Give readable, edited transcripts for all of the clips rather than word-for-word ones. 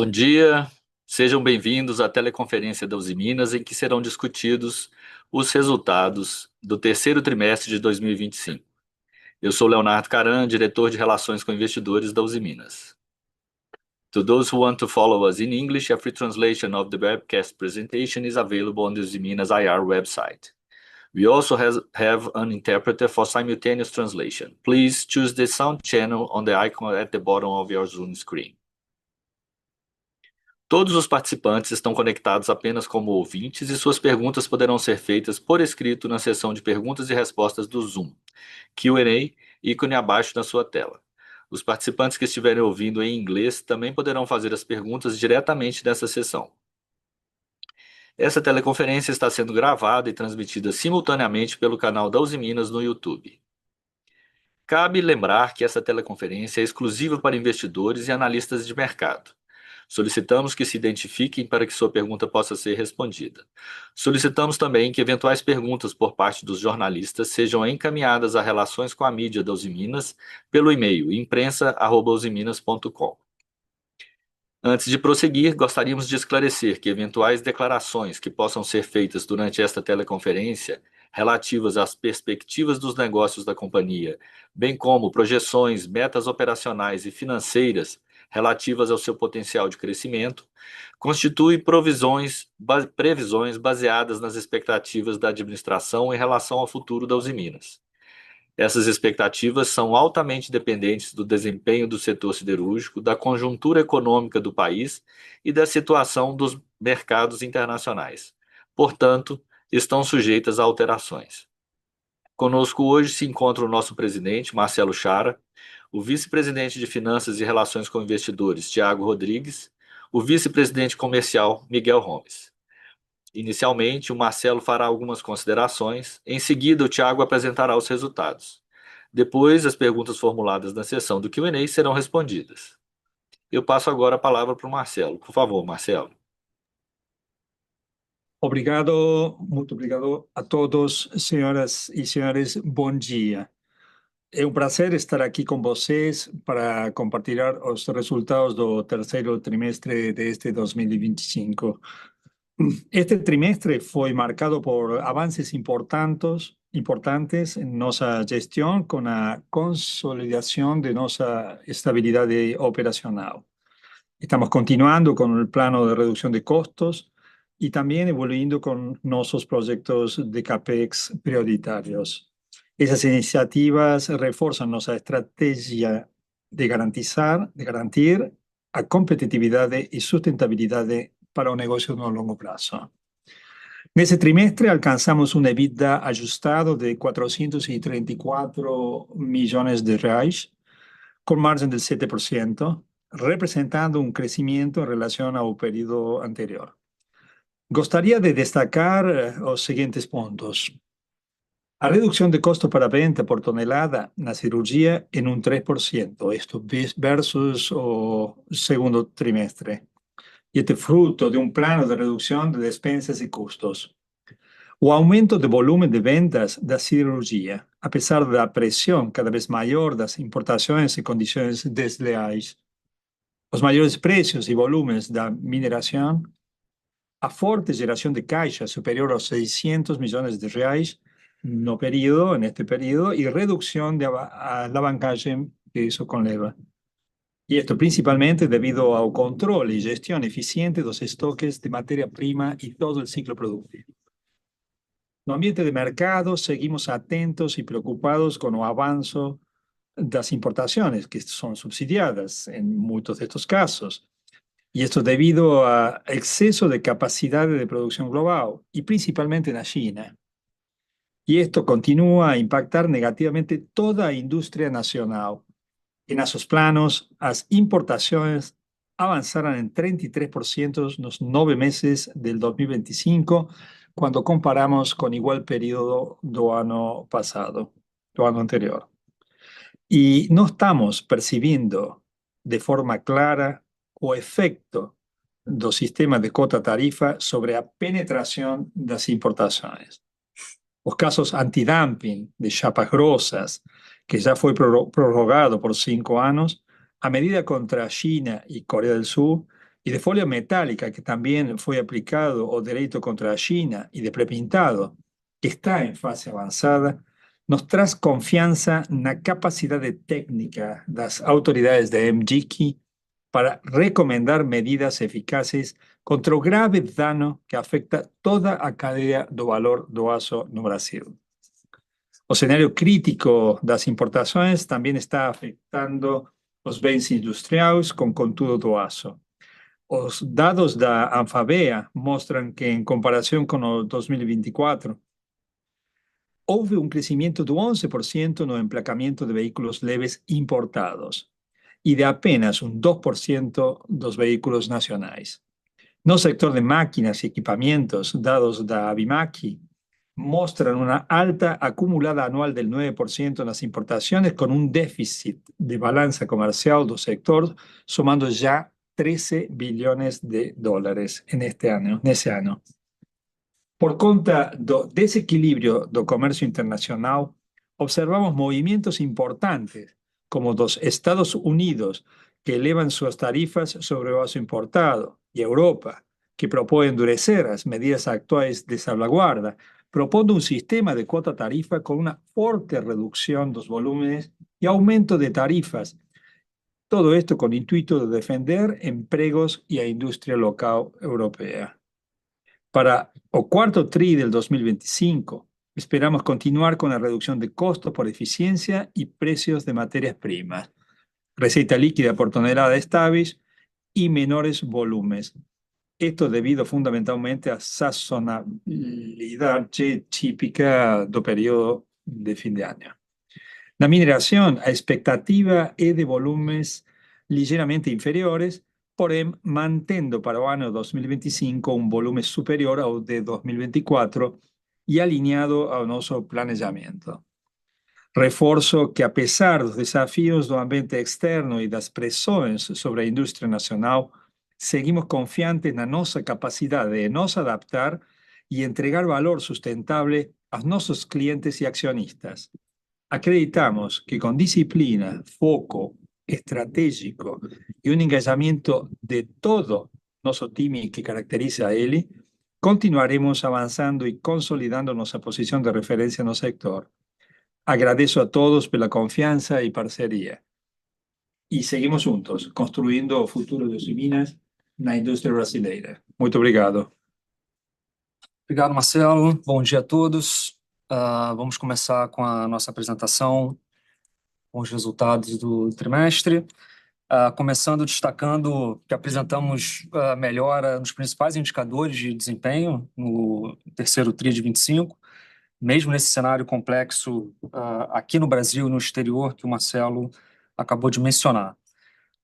Bom dia, sejam bem-vindos à teleconferência da Usiminas, em que serão discutidos os resultados do terceiro trimestre de 2025. Eu sou Leonardo Caran, diretor de Relações com Investidores da Usiminas. To those who want to follow us in English, a free translation of the webcast presentation is available on the Usiminas IR website. We also have an interpreter for simultaneous translation. Please choose the sound channel on the icon at the bottom of your Zoom screen. Todos os participantes estão conectados apenas como ouvintes e suas perguntas poderão ser feitas por escrito na seção de perguntas e respostas do Zoom, Q&A, ícone abaixo na sua tela. Os participantes que estiverem ouvindo em inglês também poderão fazer as perguntas diretamente nessa seção. Essa teleconferência está sendo gravada e transmitida simultaneamente pelo canal da Usiminas no YouTube. Cabe lembrar que essa teleconferência é exclusiva para investidores e analistas de mercado. Solicitamos que se identifiquem para que sua pergunta possa ser respondida. Solicitamos também que eventuais perguntas por parte dos jornalistas sejam encaminhadas a relações com a mídia da Usiminas pelo e-mail imprensa@usiminas.com. Antes de prosseguir, gostaríamos de esclarecer que eventuais declarações que possam ser feitas durante esta teleconferência relativas às perspectivas dos negócios da companhia, bem como projeções, metas operacionais e financeiras relativas ao seu potencial de crescimento, constituem previsões baseadas nas expectativas da administração em relação ao futuro da Usiminas. Essas expectativas são altamente dependentes do desempenho do setor siderúrgico, da conjuntura econômica do país e da situação dos mercados internacionais. Portanto, estão sujeitas a alterações. Conosco hoje se encontra o nosso presidente, Marcelo Chara, o vice-presidente de Finanças e Relações com Investidores, Tiago Rodrigues, o vice-presidente comercial, Miguel Homes. Inicialmente, o Marcelo fará algumas considerações, em seguida o Tiago apresentará os resultados. Depois, as perguntas formuladas na sessão do Q&A serão respondidas. Eu passo agora a palavra para o Marcelo. Por favor, Marcelo. Obrigado, muito obrigado a todos, senhoras e senhores, bom dia. É um prazer estar aqui com vocês para compartilhar os resultados do terceiro trimestre deste 2025. Este trimestre foi marcado por avanços importantes em nossa gestão, com a consolidação de nossa estabilidade operacional. Estamos continuando com o plano de redução de custos e também evoluindo com nossos projetos de CAPEX prioritários. Essas iniciativas reforçam nossa estratégia de garantir a competitividade e sustentabilidade para o negócio no longo prazo. Nesse trimestre, alcançamos um EBITDA ajustado de 434 milhões de reais, com margem de 7%, representando um crescimento em relação ao período anterior. Gostaria de destacar os seguintes pontos. A redução de custo para venda por tonelada na cirurgia em 3%, isto versus o segundo trimestre. E este fruto de um plano de redução de despesas e custos. O aumento de volume de vendas da cirurgia, apesar da pressão cada vez maior das importações e condições desleais. Os maiores preços e volumes da mineração, a forte geração de caixa superior aos 600 milhões de reais neste período, e redução da alavancagem que isso conlleva. E isto principalmente devido ao controle e gestão eficiente dos estoques de matéria-prima e todo o ciclo produtivo. No ambiente de mercado, seguimos atentos e preocupados com o avanço das importações, que são subsidiadas em muitos destes casos. E isto devido a excesso de capacidade de produção global, e principalmente na China. E isto continua a impactar negativamente toda a indústria nacional. Em nossos planos, as importações avançaram em 33% nos 9 meses de 2025, quando comparamos com o igual período do ano passado, do ano anterior. E não estamos percebendo de forma clara o efeito do sistema de cota-tarifa sobre a penetração das importações. Os casos antidumping de chapas grossas, que já foi prorrogado por 5 anos, a medida contra a China e Coreia do Sul y de folha metálica, que también fue aplicado o derecho contra a China, y de prepintado, que está en fase avanzada, nos traz confianza na capacidade técnica das autoridades da MGIC para recomendar medidas eficaces contra o grave dano que afecta toda a cadeia do valor do aço no Brasil. O cenário crítico das importações também está afetando os bens industriais com contudo do aço. Os dados da Anfavea mostram que, em comparação com o 2024, houve um crescimento de 11% no emplacamento de veículos leves importados e de apenas um 2% dos veículos nacionais. No sector de máquinas y equipamientos, dados da Abimaki, muestran una alta acumulada anual del 9% en las importaciones, con un déficit de balanza comercial del sector sumando ya 13 billones de dólares en ese año. Por conta do desequilibrio do comercio internacional, observamos movimientos importantes, como dos Estados Unidos, que elevan sus tarifas sobre o aço importado, y Europa, que propone endurecer las medidas actuales de salvaguarda, propone un sistema de cuota tarifa con una fuerte reducción de los volúmenes y aumento de tarifas. Todo esto con intuito de defender empregos y a industria local europea. Para o cuarto TRI del 2025, esperamos continuar con la reducción de costos por eficiencia y precios de materias primas, receita líquida por tonelada estáveis y menores volúmenes. Esto debido fundamentalmente a sazonalidad típica do período de fin de año. Na mineración, a expectativa é de volúmenes ligeramente inferiores, porém mantendo para o ano 2025 um volume superior ao de 2024 e alinhado ao nosso planejamento. Reforço que, apesar dos desafios do ambiente externo e das pressões sobre a indústria nacional, seguimos confiantes na nossa capacidade de nos adaptar e entregar valor sustentável aos nossos clientes e acionistas. Acreditamos que con disciplina, foco estratégico y un engajamiento de todo nuestro time que caracteriza a él, continuaremos avanzando y consolidando nuestra posición de referencia en el sector. Agradezco a todos por la confianza y parcería. Y seguimos juntos, construyendo el futuro de Usiminas na indústria brasileira. Muito obrigado. Obrigado, Marcelo. Bom dia a todos. Vamos começar com a nossa apresentação, com os resultados do trimestre. Começando destacando que apresentamos melhora nos principais indicadores de desempenho no terceiro TRI de 25, mesmo nesse cenário complexo aqui no Brasil e no exterior que o Marcelo acabou de mencionar.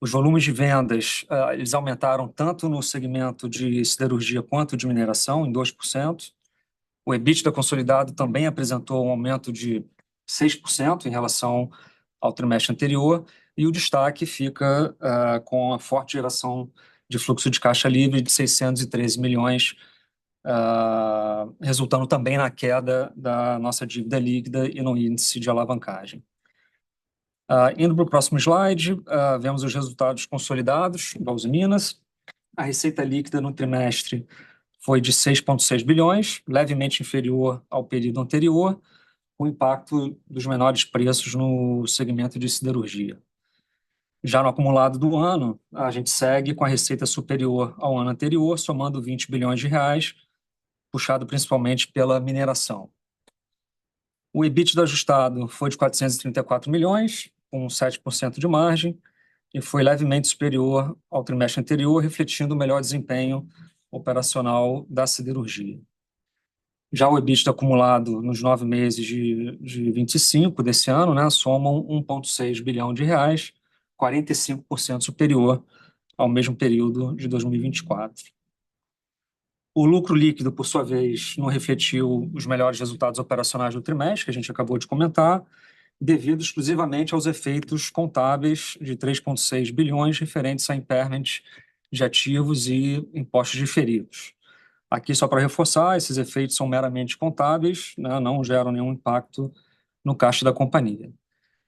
Os volumes de vendas eles aumentaram tanto no segmento de siderurgia quanto de mineração, em 2%. O EBITDA consolidado também apresentou um aumento de 6% em relação ao trimestre anterior, e o destaque fica com a forte geração de fluxo de caixa livre de 613 milhões, resultando também na queda da nossa dívida líquida e no índice de alavancagem. Indo para o próximo slide, vemos os resultados consolidados da Usiminas. A receita líquida no trimestre foi de 6,6 bilhões, levemente inferior ao período anterior, com o impacto dos menores preços no segmento de siderurgia. Já no acumulado do ano, a gente segue com a receita superior ao ano anterior, somando 20 bilhões de reais, puxado principalmente pela mineração. O EBITDA ajustado foi de 434 milhões, com 7% de margem, e foi levemente superior ao trimestre anterior, refletindo o melhor desempenho operacional da siderurgia. Já o EBITDA acumulado nos 9 meses de 25 desse ano, somam 1,6 bilhão de reais, 45% superior ao mesmo período de 2024. O lucro líquido, por sua vez, não refletiu os melhores resultados operacionais do trimestre, que a gente acabou de comentar, devido exclusivamente aos efeitos contábeis de 3,6 bilhões referentes a impairment de ativos e impostos diferidos. Aqui, só para reforçar, esses efeitos são meramente contábeis, não geram nenhum impacto no caixa da companhia.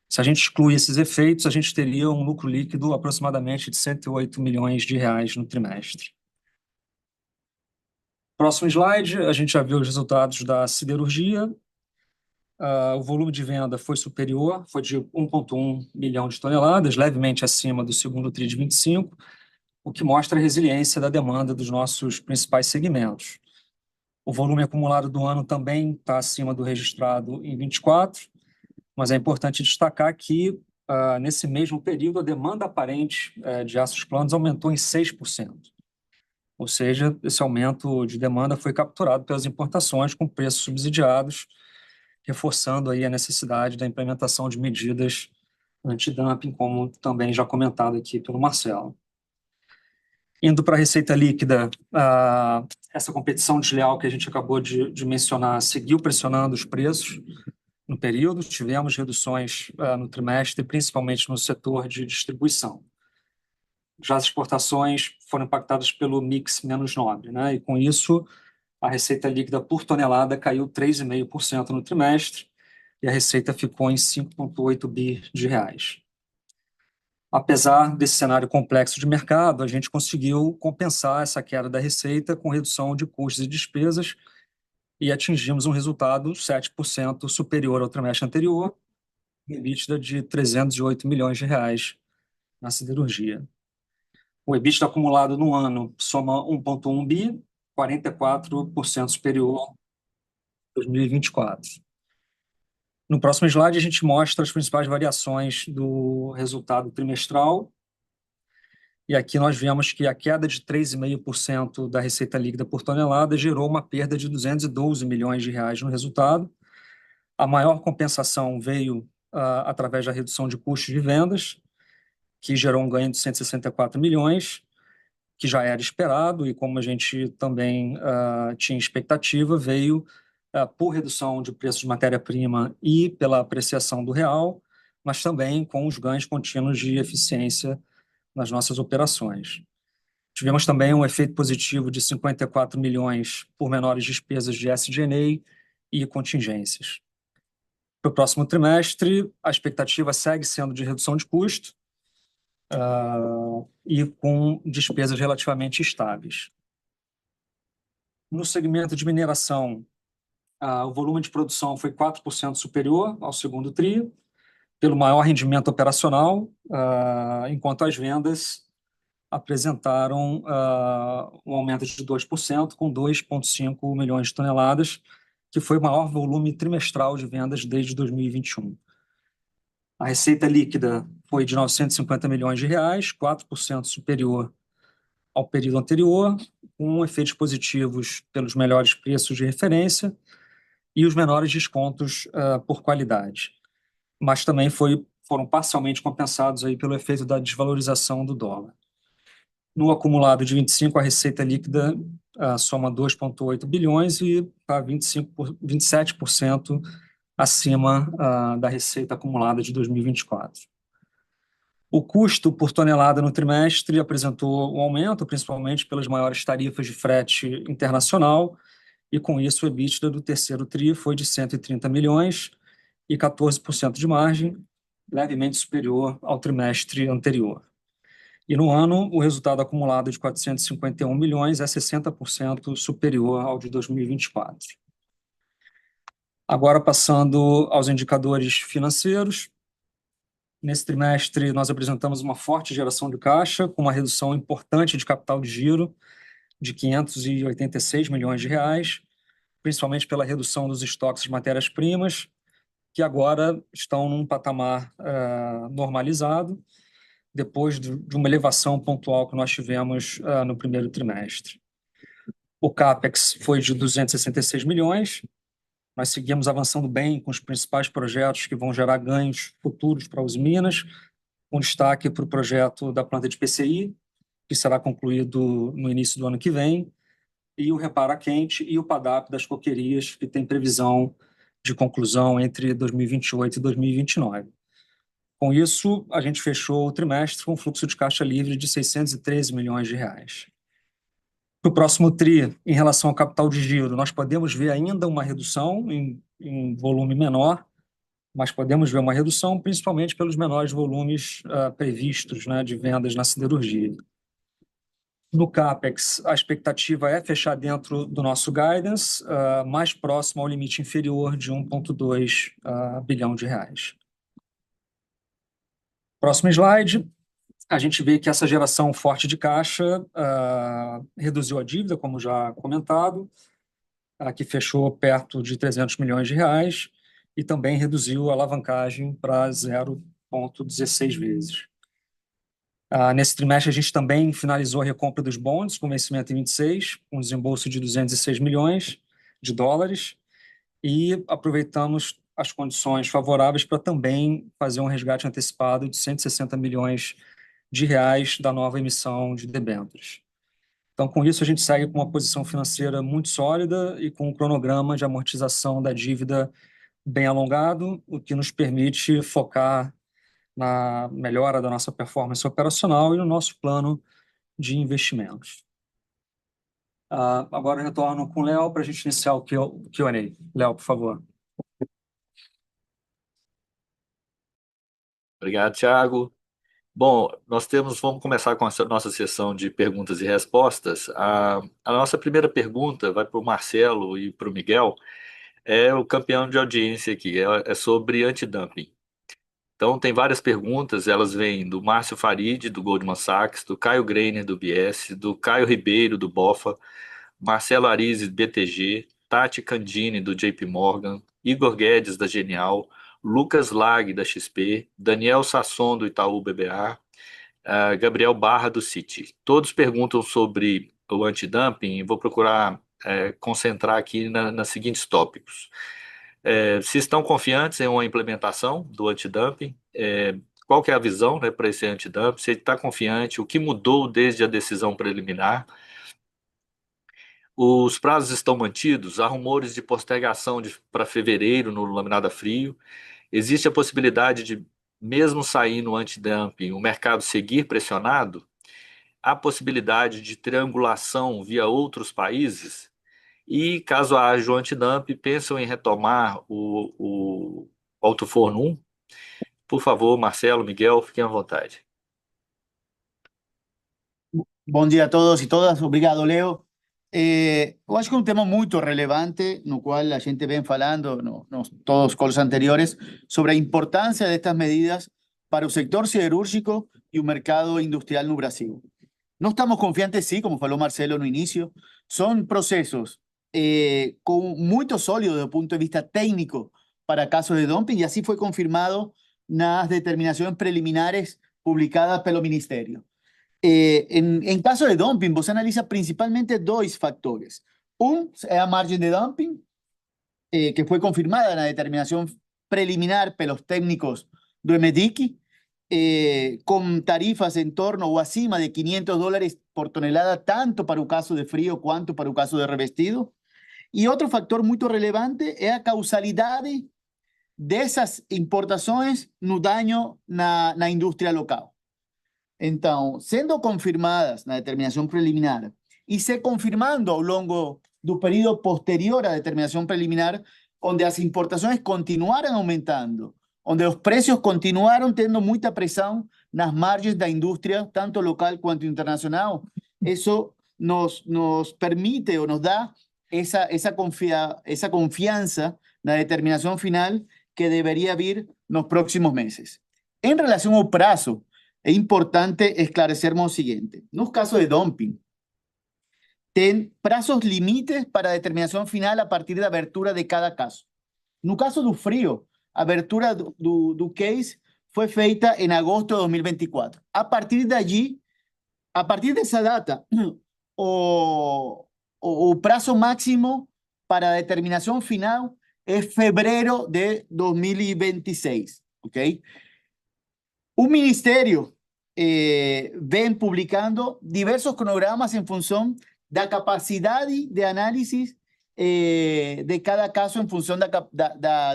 Se a gente exclui esses efeitos, a gente teria um lucro líquido aproximadamente de R$ 108 milhões no trimestre. Próximo slide, a gente já viu os resultados da siderurgia. O volume de venda foi superior, foi de 1,1 milhão de toneladas, levemente acima do segundo TRI de 25, o que mostra a resiliência da demanda dos nossos principais segmentos. O volume acumulado do ano também está acima do registrado em 24, mas é importante destacar que, nesse mesmo período, a demanda aparente de aços planos aumentou em 6%. Ou seja, esse aumento de demanda foi capturado pelas importações com preços subsidiados, reforçando aí a necessidade da implementação de medidas antidumping, como também já comentado aqui pelo Marcelo. Indo para a receita líquida, essa competição desleal que a gente acabou de mencionar seguiu pressionando os preços no período. Tivemos reduções no trimestre, principalmente no setor de distribuição. Já as exportações foram impactadas pelo mix menos nobre, né? E com isso, a receita líquida por tonelada caiu 3,5% no trimestre e a receita ficou em 5,8 bi de reais. Apesar desse cenário complexo de mercado, a gente conseguiu compensar essa queda da receita com redução de custos e despesas e atingimos um resultado 7% superior ao trimestre anterior, com EBITDA de R$ 308 milhões na siderurgia. O EBITDA acumulado no ano soma 1,1 bi, 44% superior a 2024. No próximo slide, a gente mostra as principais variações do resultado trimestral. E aqui nós vemos que a queda de 3,5% da receita líquida por tonelada gerou uma perda de R$ 212 milhões no resultado. A maior compensação veio através da redução de custos de vendas, que gerou um ganho de 164 milhões, que já era esperado e, como a gente também tinha expectativa, veio por redução de preços de matéria-prima e pela apreciação do real, mas também com os ganhos contínuos de eficiência nas nossas operações. Tivemos também um efeito positivo de 54 milhões por menores despesas de SG&A e contingências. Para o próximo trimestre, a expectativa segue sendo de redução de custo e com despesas relativamente estáveis. No segmento de mineração, o volume de produção foi 4% superior ao segundo TRI, pelo maior rendimento operacional, enquanto as vendas apresentaram um aumento de 2%, com 2,5 milhões de toneladas, que foi o maior volume trimestral de vendas desde 2021. A receita líquida foi de R$ 950 milhões, 4% superior ao período anterior, com efeitos positivos pelos melhores preços de referência e os menores descontos por qualidade. Mas também foram parcialmente compensados aí pelo efeito da desvalorização do dólar. No acumulado de 25, a receita líquida soma 2,8 bilhões e está 27% acima da receita acumulada de 2024. O custo por tonelada no trimestre apresentou um aumento, principalmente pelas maiores tarifas de frete internacional, e com isso o EBITDA do terceiro TRI foi de 130 milhões e 14% de margem, levemente superior ao trimestre anterior. E no ano, o resultado acumulado de 451 milhões é 60% superior ao de 2024. Agora, passando aos indicadores financeiros. Nesse trimestre, nós apresentamos uma forte geração de caixa, com uma redução importante de capital de giro de 586 milhões de reais, principalmente pela redução dos estoques de matérias-primas, que agora estão num patamar normalizado, depois de uma elevação pontual que nós tivemos no primeiro trimestre. O CAPEX foi de 266 milhões, nós seguimos avançando bem com os principais projetos que vão gerar ganhos futuros para a Usiminas, com destaque para o projeto da planta de PCI, que será concluído no início do ano que vem, e o Repara Quente e o PADAP das coquerias, que tem previsão de conclusão entre 2028 e 2029. Com isso, a gente fechou o trimestre com um fluxo de caixa livre de 613 milhões de reais. Para o próximo TRI, em relação ao capital de giro, nós podemos ver ainda uma redução em volume menor, mas podemos ver uma redução principalmente pelos menores volumes previstos, né, de vendas na siderurgia. No CAPEX, a expectativa é fechar dentro do nosso guidance, mais próximo ao limite inferior de 1,2 bilhão de reais. Próximo slide, a gente vê que essa geração forte de caixa reduziu a dívida, como já comentado, que fechou perto de 300 milhões de reais, e também reduziu a alavancagem para 0,16 vezes. Nesse trimestre, a gente também finalizou a recompra dos bonds, com vencimento em 26, com desembolso de 206 milhões de dólares, e aproveitamos as condições favoráveis para também fazer um resgate antecipado de 160 milhões de reais da nova emissão de debêntures. Então, com isso, a gente segue com uma posição financeira muito sólida e com um cronograma de amortização da dívida bem alongado, o que nos permite focar na melhora da nossa performance operacional e no nosso plano de investimentos. Agora eu retorno com o Léo para a gente iniciar o Q&A. Léo, por favor. Obrigado, Thiago. Bom, vamos começar com a nossa sessão de perguntas e respostas. A nossa primeira pergunta vai para o Marcelo e para o Miguel. É o campeão de audiência aqui, é sobre antidumping. Então, tem várias perguntas, elas vêm do Márcio Farid, do Goldman Sachs, do Caio Greiner, do BS, do Caio Ribeiro, do BofA, Marcelo Arizzi, do BTG, Tati Candini, do JP Morgan, Igor Guedes, da Genial, Lucas Lag, da XP, Daniel Sasson, do Itaú BBA, Gabriel Barra, do Citi. Todos perguntam sobre o antidumping e vou procurar concentrar aqui nos seguintes tópicos. Se estão confiantes em uma implementação do antidumping, qual que é a visão, né, para esse antidumping, se ele está confiante, o que mudou desde a decisão preliminar, os prazos estão mantidos, há rumores de postergação para fevereiro no laminado a frio, existe a possibilidade de, mesmo saindo o antidumping, o mercado seguir pressionado, há possibilidade de triangulação via outros países, e caso haja o antidumping, pensam em retomar o Alto Forno 1? Por favor, Marcelo, Miguel, fiquem à vontade. Bom dia a todos e todas, obrigado, Leo. Eu acho que é um tema muito relevante, no qual a gente vem falando nos todos os calls anteriores, sobre a importância destas medidas para o sector siderúrgico e o mercado industrial no Brasil. Não estamos confiantes, sim, como falou Marcelo no início, são processos muito sólidos do ponto de vista técnico para casos de dumping, e assim foi confirmado nas determinações preliminares publicadas pelo Ministério. En caso de dumping, você analisa principalmente dois factores. É a margem de dumping, que foi confirmada na determinação preliminar pelos técnicos do MEDIC, com tarifas em torno ou acima de $500 por tonelada, tanto para o caso de frio quanto para o caso de revestido. E outro fator muito relevante é a causalidade dessas importações no dano na indústria local. Então, sendo confirmadas na determinação preliminar e se confirmando ao longo do período posterior à determinação preliminar, onde as importações continuaram aumentando, onde os preços continuaram tendo muita pressão nas margens da indústria, tanto local quanto internacional, isso nos permite ou nos dá essa confiança na determinação final que deveria vir nos próximos meses. Em relação ao prazo, é importante esclarecermos o seguinte: nos casos de dumping, tem prazos limites para a determinação final a partir da abertura de cada caso. No caso do frio, a abertura do case foi feita em agosto de 2024. A partir dallí, a partir dessa data, o prazo máximo para a determinação final é fevereiro de 2026, ok? O Ministério vem publicando diversos cronogramas em função da capacidade de análise de cada caso, em função da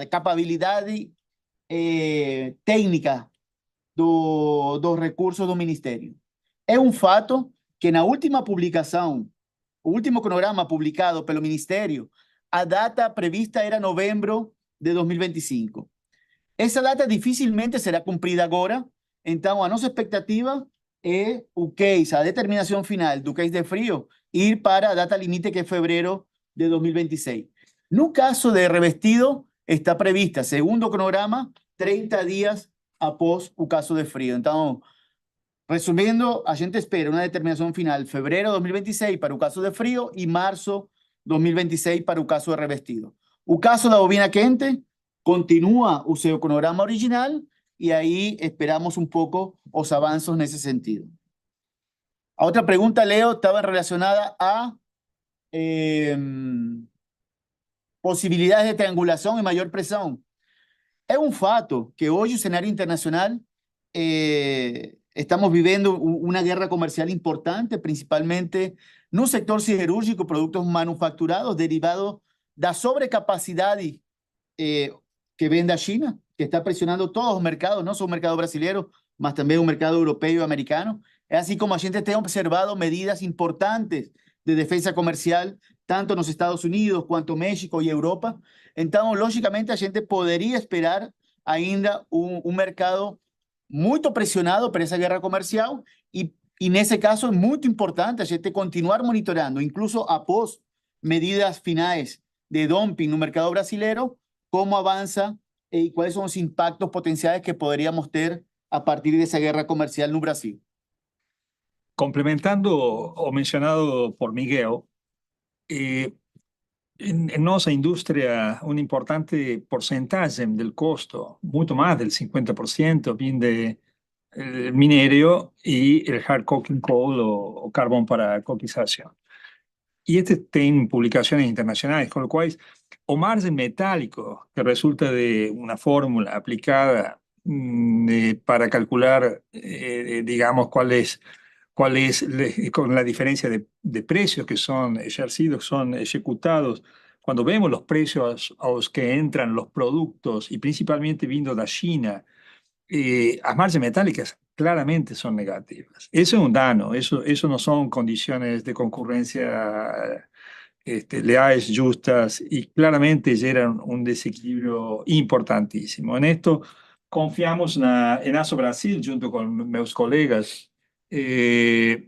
capacidade técnica dos recursos do Ministério. É um fato que na última publicação, o último cronograma publicado pelo Ministério, a data prevista era novembro de 2025. Essa data dificilmente será cumprida agora, então a nossa expectativa é o case, a determinação final do case de frio, ir para a data limite que é fevereiro de 2026. No caso de revestido, está prevista, segundo o cronograma, 30 dias após o caso de frio. Então, resumindo, a gente espera uma determinação final fevereiro de 2026 para o caso de frio e março 2026 para o caso de revestido. O caso da bovina quente continua o seu cronograma original e aí esperamos um pouco os avanços nesse sentido. A outra pergunta, Leo, estava relacionada a possibilidades de triangulação e maior pressão. É um fato que hoje o cenário internacional estamos vivendo una guerra comercial importante, principalmente no sector siderúrgico, productos manufacturados derivados da sobrecapacidade que vende a China, que está presionando todos los mercados, no solo el mercado brasileño, mas también el mercado europeo y americano. Es así como a gente tem observado medidas importantes de defensa comercial, tanto en los Estados Unidos cuanto México y Europa. Entonces, lógicamente, a gente poderia esperar ainda un mercado muito pressionado por essa guerra comercial e nesse caso é muito importante a gente continuar monitorando, incluso após medidas finais de dumping no mercado brasileiro, como avança e quais são os impactos potenciais que poderíamos ter a partir dessa guerra comercial no Brasil. Complementando o mencionado por Miguel, en nuestra industria un importante porcentaje del costo, mucho más del 50%, viene del minerio y el hard coking coal o carbón para coquización. Y este tiene publicaciones internacionales, con lo cual o margen metálico que resulta de una fórmula aplicada para calcular, digamos, cuál es con la diferencia de precios que son ejercidos, son ejecutados. Cuando vemos los precios a los que entran los productos, y principalmente vindo de China, las margens metálicas claramente son negativas. Eso es un daño, eso no son condiciones de concurrencia leales, justas, y claramente generan un desequilibrio importantísimo. En esto confiamos en ASO Brasil, junto con meus colegas, que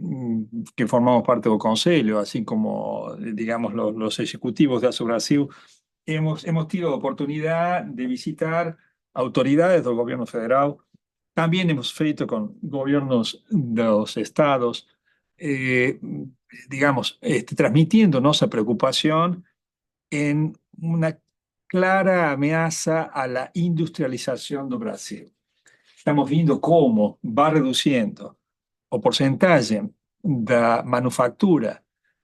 formamos parte del Conselho, así como, digamos, los ejecutivos de ASO Brasil, hemos tenido oportunidad de visitar autoridades del gobierno federal. También hemos feito con gobiernos de los estados, digamos, transmitiendo nuestra preocupación en una clara amenaza a la industrialización de Brasil. Estamos viendo cómo va reduciendo o porcentaje da manufactura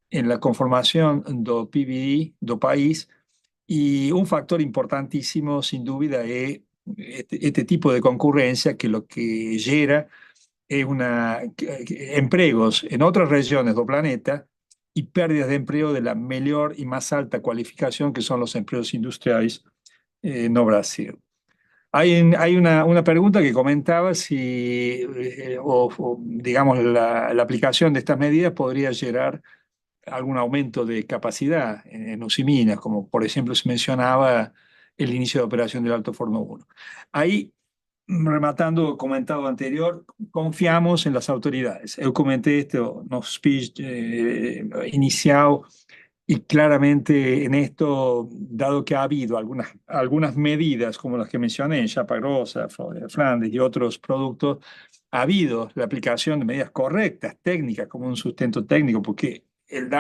en la conformación do PIB do país, y un factor importantísimo, sin duda, es este tipo de concurrencia que lo que genera es empleos en otras regiones del planeta y pérdidas de empleo de la mejor y más alta cualificación, que son los empleos industriales no Brasil. Hay una pregunta que comentaba si, digamos, la aplicación de estas medidas podría generar algún aumento de capacidad en Usiminas, como por ejemplo se mencionaba el inicio de operación del Alto Forno 1. Ahí, rematando el comentado anterior, confiamos en las autoridades. Yo comenté esto en el speech inicial, y claramente en esto, dado que ha habido algunas medidas como las que mencioné, Chapa Grossa, Flandes y otros productos, ha habido la aplicación de medidas correctas, técnicas, como un sustento técnico, porque el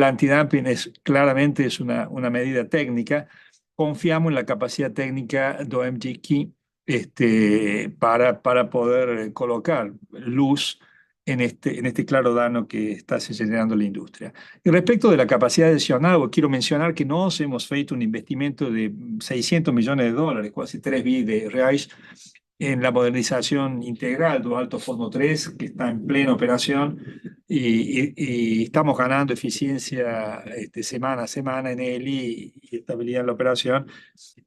antidumping claramente es una medida técnica. Confiamos en la capacidad técnica de OMGK para poder colocar luz en este claro daño que está generando la industria. Y respecto de la capacidad adicional, quiero mencionar que nos hemos feito un investimento de $600 millones, casi 3 billones de reais, en la modernización integral del Alto Forno 3, que está en plena operación, y estamos ganando eficiencia semana a semana en él y estabilidad en la operación,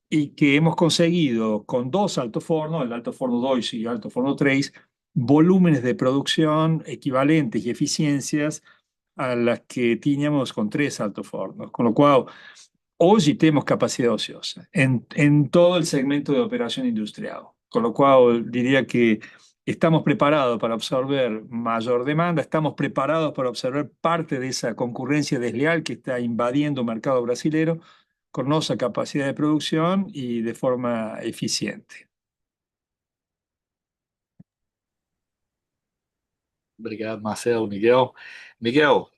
y que hemos conseguido con 2 altos fornos, el Alto Forno 2 y el Alto Forno 3, volúmenes de producción equivalentes y eficiencias a las que teníamos con 3 altos fornos, con lo cual hoje temos capacidade ociosa em todo o segmento de operação industrial, com o qual diria que estamos preparados para absorber maior demanda, estamos preparados para absorber parte dessa concorrência desleal que está invadindo o mercado brasileiro com nossa capacidade de produção e de forma eficiente. Obrigado, Marcelo, Miguel. Miguel,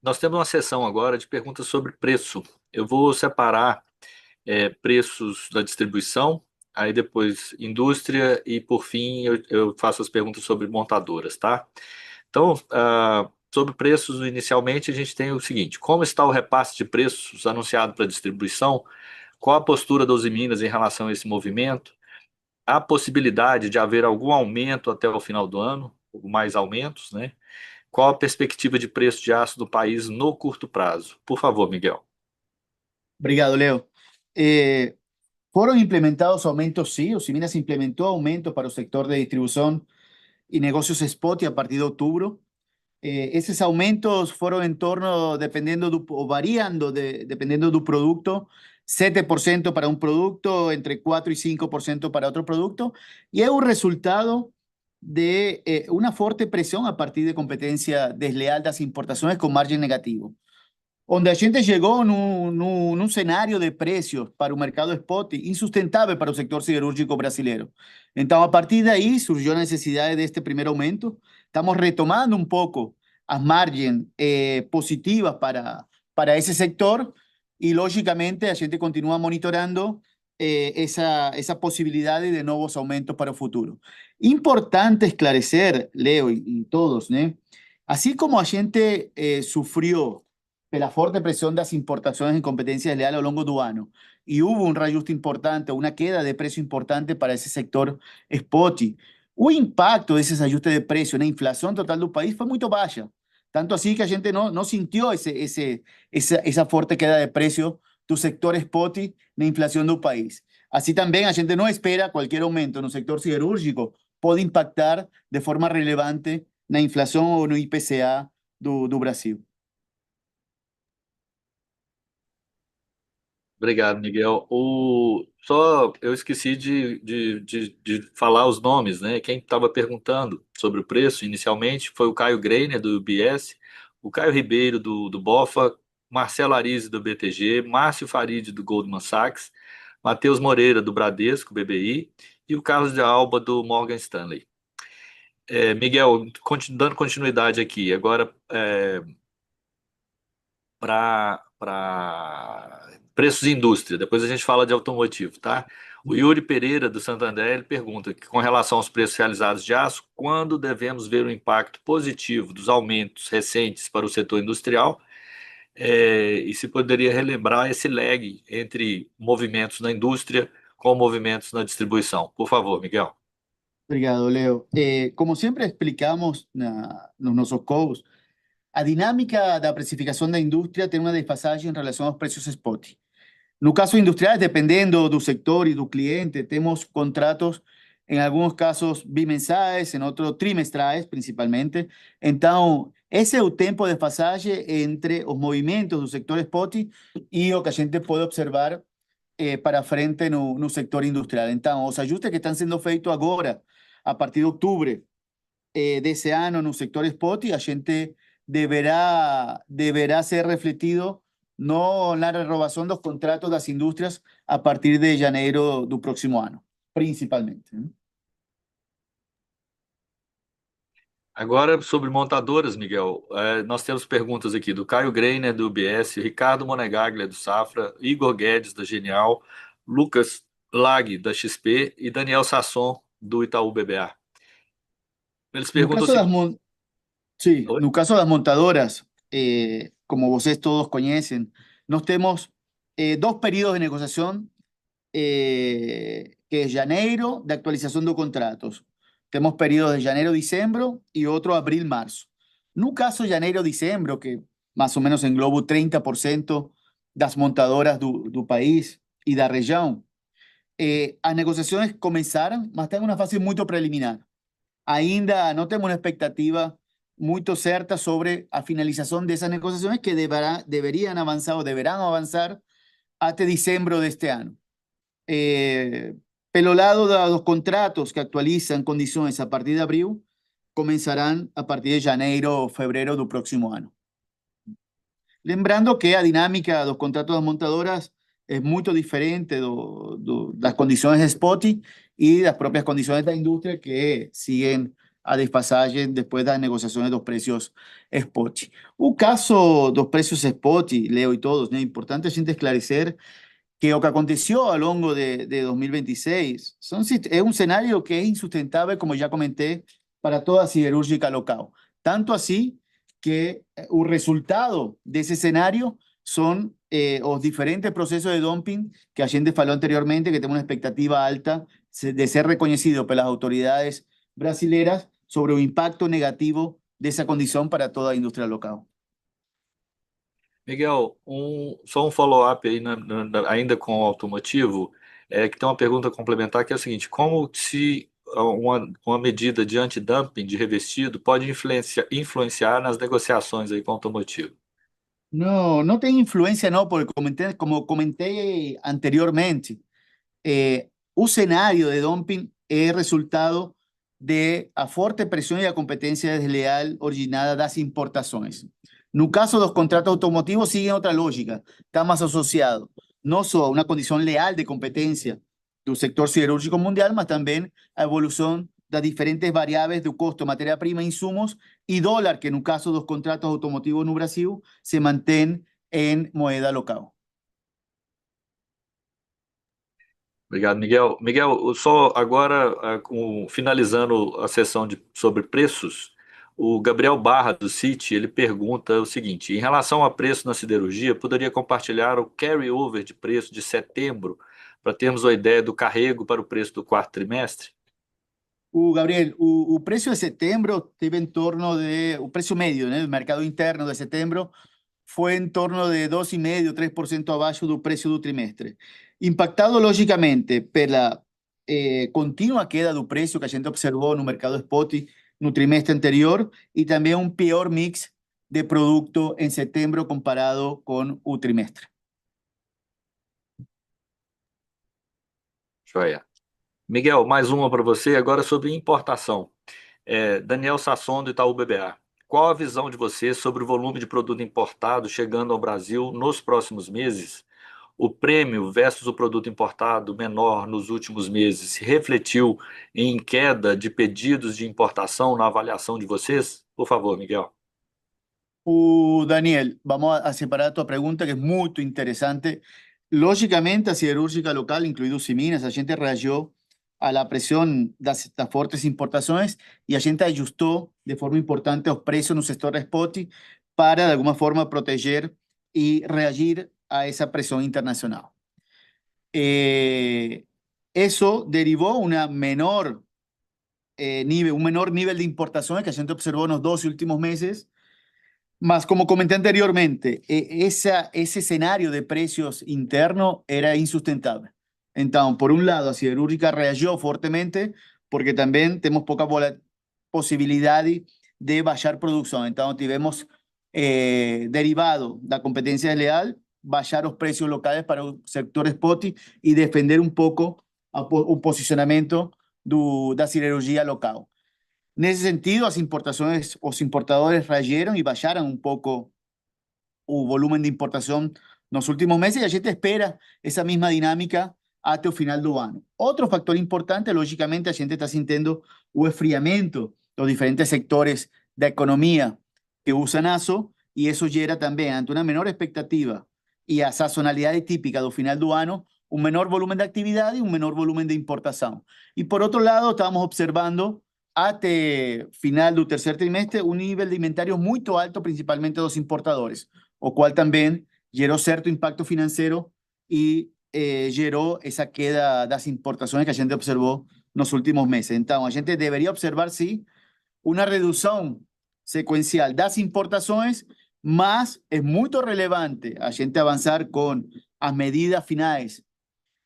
nós temos uma sessão agora de perguntas sobre preço. Eu vou separar preços da distribuição, aí depois indústria e, por fim, eu faço as perguntas sobre montadoras, tá? Então, sobre preços, inicialmente, a gente tem o seguinte: como está o repasse de preços anunciado para distribuição? Qual a postura da Uzi Minas em relação a esse movimento? Há possibilidade de haver algum aumento até o final do ano, ou mais aumentos, né? Qual a perspectiva de preço de aço do país no curto prazo? Por favor, Miguel. Obrigado, Leo. Fueron implementados aumentos, sí, Usiminas implementó aumentos para el sector de distribución y negocios spot y a partir de octubre. Esos aumentos fueron en torno, o variando dependiendo del producto, 7% para un producto, entre 4 y 5% para otro producto, y es un resultado de una fuerte presión a partir de competencia desleal de las importaciones con margen negativo. Onde a gente chegou num cenário de preços para o mercado spot insustentável para o sector siderúrgico brasileiro. Então, a partir daí, surgiu a necessidade deste primeiro aumento. Estamos retomando um pouco as margens positivas para esse sector e, logicamente, a gente continua monitorando essa possibilidade de novos aumentos para o futuro. Importante esclarecer, Leo e todos, né? Assim como a gente sofreu pela forte pressão das importações em competência desleal ao longo do ano e houve um reajuste importante, uma queda de preço importante para esse setor spot, o impacto desses ajustes de preço na inflação total do país foi muito baixa. Tanto assim que a gente não sentiu essa forte queda de preço do sector spot na inflação do país. Assim também a gente não espera qualquer aumento no sector siderúrgico pode impactar de forma relevante na inflação ou no IPCA do Brasil. Obrigado, Miguel. Só eu esqueci de falar os nomes, né? Quem estava perguntando sobre o preço inicialmente foi o Caio Greiner, do UBS, o Caio Ribeiro, do BofA, Marcelo Arise, do BTG, Márcio Farid, do Goldman Sachs, Matheus Moreira, do Bradesco, BBI, e o Carlos de Alba, do Morgan Stanley. Miguel, dando continuidade aqui, agora para preços de indústria, depois a gente fala de automotivo, tá? O Yuri Pereira, do Santander, ele pergunta que, com relação aos preços realizados de aço, quando devemos ver o impacto positivo dos aumentos recentes para o setor industrial, e se poderia relembrar esse lag entre movimentos na indústria com movimentos na distribuição. Por favor, Miguel. Obrigado, Leo. Como sempre explicamos nos nossos calls, a dinâmica da precificação da indústria tem uma desfasagem em relação aos preços spot. No caso industrial, dependendo do sector e do cliente, temos contratos, em alguns casos bimensais, em outros trimestrais, principalmente. Então, esse é o tempo de desfasagem entre os movimentos do sector spot e o que a gente pode observar para frente no sector industrial. Então, os ajustes que estão sendo feitos agora, a partir de outubro desse ano no sector spot, a gente deberá ser refletido na renovação dos contratos das indústrias a partir de janeiro do próximo ano, principalmente. Agora, sobre montadoras, Miguel, nós temos perguntas aqui do Caio Greiner, do UBS, Ricardo Monegaglia, do Safra, Igor Guedes, da Genial, Lucas Lag, da XP e Daniel Sasson, do Itaú BBA. Eles perguntam no caso das montadoras, como vocês todos conhecem, nós temos dois períodos de negociação, que é janeiro, de actualização de contratos. Temos períodos de janeiro, dezembro e outro abril, março. No caso de janeiro, dezembro, que mais ou menos engloba 30% das montadoras do país e da região, as negociações começaram, mas estão em uma fase muito preliminar. Ainda não temos uma expectativa muito certa sobre a finalização dessas negociações que deveriam avançar ou deverão avançar até diciembre de este año. Pelo lado dos contratos que actualizan condiciones a partir de abril, comenzarán a partir de janeiro o febrero del próximo año. Lembrando que a dinámica dos contratos das montadoras es muy diferente das condiciones de spot y las propias condiciones da industria que siguen a desfasagem después das negociações dos preços spot. O caso dos preços spot, Leo e todos, é importante a gente esclarecer que o que aconteceu ao longo de 2026 é um cenário que é insustentável, como já comentei, para toda a siderúrgica local. Tanto assim que o resultado desse cenário são os diferentes processos de dumping que a gente falou anteriormente, que temos uma expectativa alta de ser reconhecido pelas autoridades brasileiras sobre o impacto negativo dessa condição para toda a indústria local. Miguel, só um follow-up aí, ainda com o automotivo, que tem uma pergunta complementar que é o seguinte: como se uma medida de antidumping de revestido pode influenciar nas negociações aí com o automotivo? No tem influência não, porque como comentei anteriormente, o cenário de dumping é resultado de a forte pressão e a competência desleal originada das importações. No caso dos contratos automotivos, sigue outra lógica, está mais associado não só a uma condição leal de competência do sector siderúrgico mundial, mas também a evolução das diferentes variáveis do custo de matéria-prima, insumos e dólar, que no caso dos contratos automotivos no Brasil se mantém em moeda local. Obrigado, Miguel. Miguel, só agora, finalizando a sessão sobre preços, o Gabriel Barra, do Citi, ele pergunta o seguinte: em relação a preço na siderurgia, poderia compartilhar o carry-over de preço de setembro para termos uma ideia do carrego para o preço do quarto trimestre? Gabriel, o preço de setembro teve em torno de... O preço médio, né, do mercado interno de setembro foi em torno de 2,5%, 3% abaixo do preço do trimestre. Impactado, logicamente, pela contínua queda do preço que a gente observou no mercado spot no trimestre anterior e também um pior mix de produto em setembro comparado com o trimestre. Joia. Miguel, mais uma para você, agora sobre importação. Daniel Sasson, do Itaú BBA. Qual a visão de você sobre o volume de produto importado chegando ao Brasil nos próximos meses? O prêmio versus o produto importado menor nos últimos meses se refletiu em queda de pedidos de importação na avaliação de vocês? Por favor, Miguel. Daniel, vamos a separar a tua pergunta, que é muito interessante. Lógicamente, a siderúrgica local, incluindo Usiminas, a gente reagiu à pressão das fortes importações e a gente ajustou de forma importante os preços no setor spot para, de alguma forma, proteger e reagir a essa pressão internacional. Eso derivó un menor nivel de importaciones que a gente observó en los 12 últimos meses, mas como comenté anteriormente, ese escenario de precios interno era insustentable. Entonces, por un lado, a siderúrgica reagió fuertemente porque también tenemos poca posibilidad de bajar producción. Entonces, tivemos derivado de la competencia desleal, bajar los precios locales para el sector spot y defender un poco o posicionamento da siderurgia local. Nesse sentido, as importações, os importadores reagiram e baixaram um pouco o volume de importação nos últimos meses e a gente espera essa mesma dinâmica até o final do ano. Outro fator importante, logicamente, a gente está sentindo o esfriamento dos diferentes sectores da economia que usam aço e isso gera também, ante uma menor expectativa e a sazonalidade típica do final do ano, um menor volume de atividade e um menor volume de importação. E por outro lado, estamos observando até final do terceiro trimestre um nível de inventário muito alto, principalmente dos importadores, o qual também gerou certo impacto financeiro e gerou essa queda das importações que a gente observou nos últimos meses. Então, a gente deveria observar, sim, uma redução sequencial das importações, mas é muito relevante a gente avançar com as medidas finais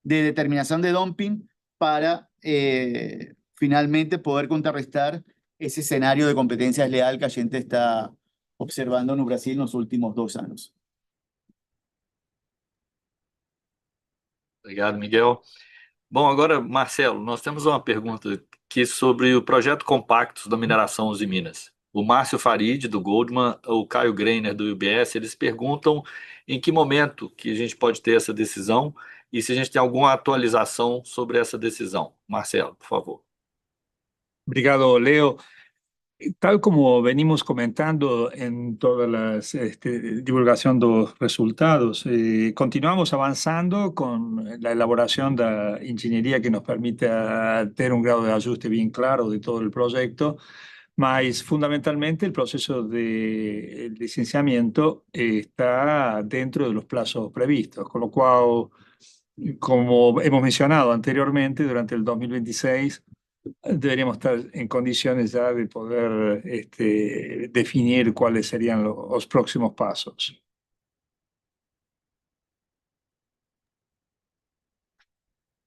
de determinação de dumping para finalmente poder contrarrestar ese escenario de competencia desleal que a gente está observando no Brasil nos últimos 2 años. Obrigado, Miguel. Bom, agora, Marcelo, nós temos uma pergunta aqui sobre o projeto Compactos da Mineração Uzi Minas. O Márcio Farid, do Goldman, o Caio Greiner, do UBS, eles perguntam em que momento que a gente pode ter essa decisão e se a gente tem alguma atualização sobre essa decisão. Marcelo, por favor. Obrigado, Leo. Tal como venimos comentando en toda la divulgación de los resultados, continuamos avanzando con la elaboración de la ingeniería que nos permite tener un grado de ajuste bien claro de todo el proyecto, mas fundamentalmente el proceso de licenciamiento está dentro de los plazos previstos, con lo cual, como hemos mencionado anteriormente, durante el 2026 deberíamos estar en condiciones ya de poder definir cuáles serían los próximos pasos.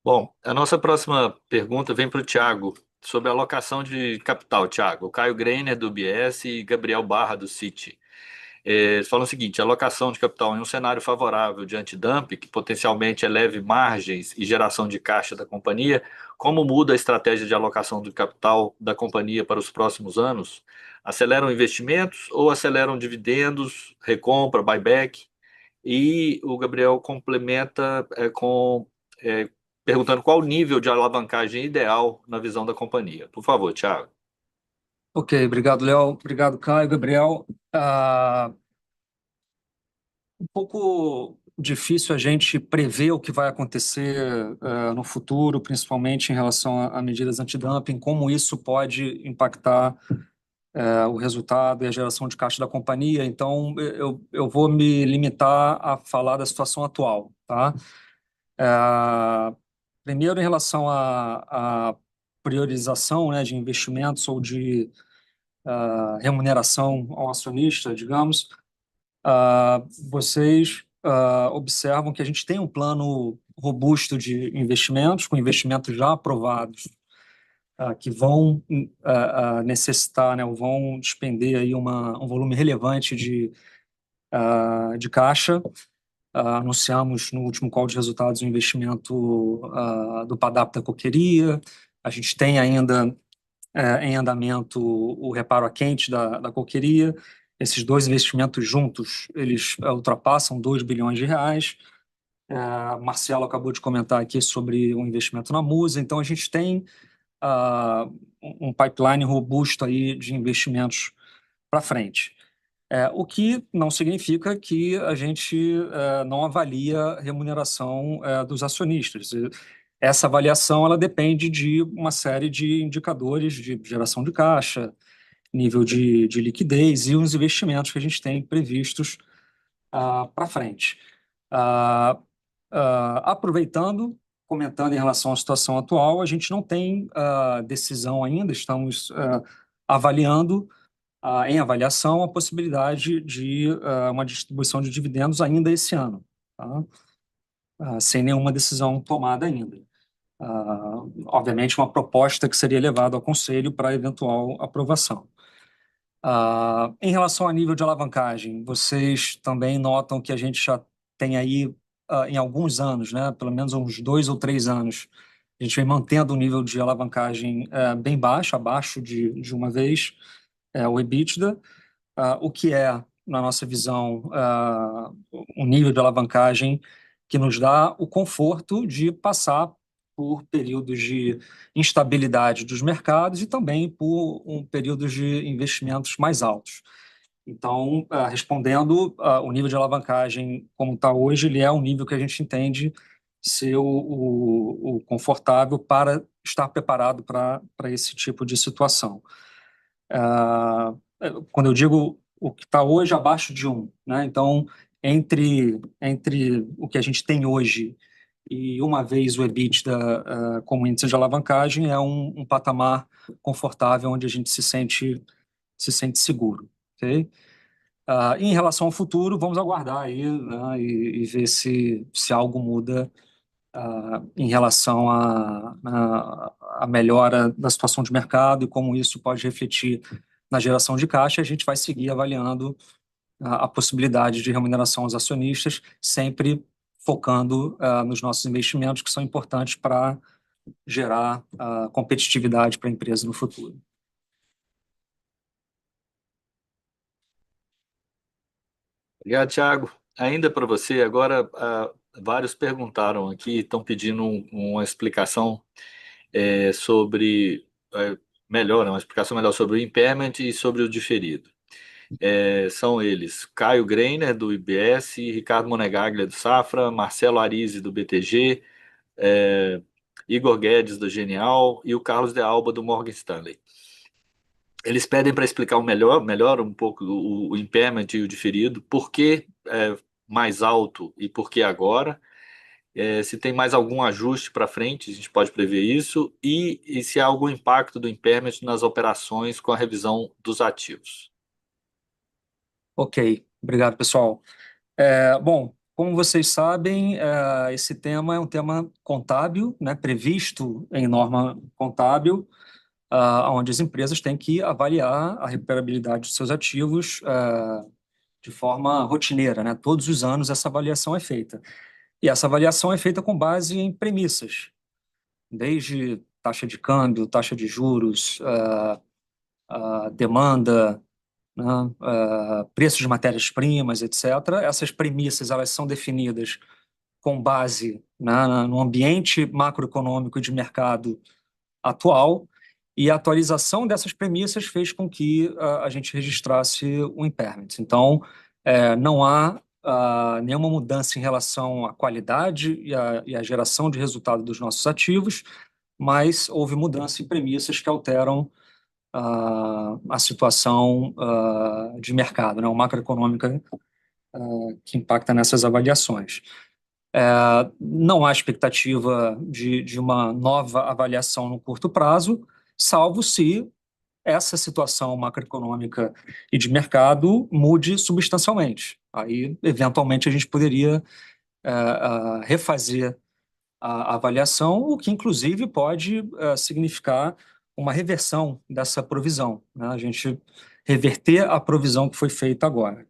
Bom, a nossa próxima pergunta vem para o Thiago, sobre a alocação de capital, Thiago. O Caio Greiner, do UBS, e Gabriel Barra, do Citi. Eles falam o seguinte: a alocação de capital em um cenário favorável de antidumping, que potencialmente eleve margens e geração de caixa da companhia, como muda a estratégia de alocação do capital da companhia para os próximos anos? Aceleram investimentos ou aceleram dividendos, recompra, buyback? E o Gabriel complementa perguntando qual o nível de alavancagem ideal na visão da companhia. Por favor, Thiago. Ok, obrigado, Léo. Obrigado, Caio, Gabriel. Um pouco difícil a gente prever o que vai acontecer no futuro, principalmente em relação a medidas antidumping, como isso pode impactar o resultado e a geração de caixa da companhia. Então, eu vou me limitar a falar da situação atual, tá? Primeiro, em relação à priorização, né, de investimentos ou de remuneração ao acionista, digamos, vocês observam que a gente tem um plano robusto de investimentos, com investimentos já aprovados, que vão necessitar, né, ou vão despender aí um volume relevante de caixa. Anunciamos no último call de resultados o investimento do PADAP da coqueria. A gente tem ainda em andamento o reparo a quente da coqueria. Esses dois investimentos juntos, eles ultrapassam 2 bilhões de reais. Marcelo acabou de comentar aqui sobre o investimento na Musa. Então, a gente tem um pipeline robusto aí de investimentos para frente. O que não significa que a gente não avalia a remuneração dos acionistas. Essa avaliação ela depende de uma série de indicadores de geração de caixa, nível de liquidez e os investimentos que a gente tem previstos para frente. Aproveitando, comentando em relação à situação atual, a gente não tem decisão ainda, estamos avaliando em avaliação a possibilidade de uma distribuição de dividendos ainda esse ano, tá? Sem nenhuma decisão tomada ainda. Obviamente, uma proposta que seria levada ao Conselho para eventual aprovação. Em relação ao nível de alavancagem, vocês também notam que a gente já tem aí, em alguns anos, né, pelo menos uns 2 ou 3 anos, a gente vem mantendo um nível de alavancagem bem baixo, abaixo de uma vez o EBITDA, o que na nossa visão, um nível de alavancagem que nos dá o conforto de passar por períodos de instabilidade dos mercados e também por períodos de investimentos mais altos. Então, respondendo, o nível de alavancagem como está hoje, ele é um nível que a gente entende ser o confortável para estar preparado para esse tipo de situação. Quando eu digo o que está hoje abaixo de 1, né? Então, entre o que a gente tem hoje e uma vez o EBITDA como índice de alavancagem é um patamar confortável onde a gente se sente seguro, ok? Em relação ao futuro, vamos aguardar aí, né, e ver se algo muda em relação à melhora da situação de mercado e como isso pode refletir na geração de caixa. A gente vai seguir avaliando a possibilidade de remuneração aos acionistas, sempre focando nos nossos investimentos, que são importantes para gerar competitividade para a empresa no futuro. Obrigado, Thiago. Ainda para você, agora vários perguntaram aqui, estão pedindo uma explicação sobre melhor, uma explicação melhor sobre o impairment e sobre o diferido. São eles Caio Greiner, do UBS, Ricardo Monegaglia, do Safra, Marcelo Arise, do BTG, Igor Guedes, do Genial, e o Carlos de Alba, do Morgan Stanley. Eles pedem para explicar melhor um pouco o impairment e o diferido, por que mais alto e por que agora, se tem mais algum ajuste para frente, a gente pode prever isso, e se há algum impacto do impairment nas operações com a revisão dos ativos. Ok, obrigado, pessoal. Bom, como vocês sabem, esse tema é um tema contábil, né, previsto em norma contábil, onde as empresas têm que avaliar a recuperabilidade dos seus ativos de forma rotineira, né? Todos os anos essa avaliação é feita. E essa avaliação é feita com base em premissas, desde taxa de câmbio, taxa de juros, demanda, né, preços de matérias-primas, etc. Essas premissas elas são definidas com base, né, no ambiente macroeconômico e de mercado atual, e a atualização dessas premissas fez com que a gente registrasse o impairment. Então, não há nenhuma mudança em relação à qualidade e à geração de resultado dos nossos ativos, mas houve mudança em premissas que alteram a situação de mercado, né, o macroeconômica que impacta nessas avaliações. Não há expectativa de uma nova avaliação no curto prazo, salvo se essa situação macroeconômica e de mercado mude substancialmente. Aí, eventualmente, a gente poderia refazer a avaliação, o que, inclusive, pode significar uma reversão dessa provisão, né? A gente reverter a provisão que foi feita agora.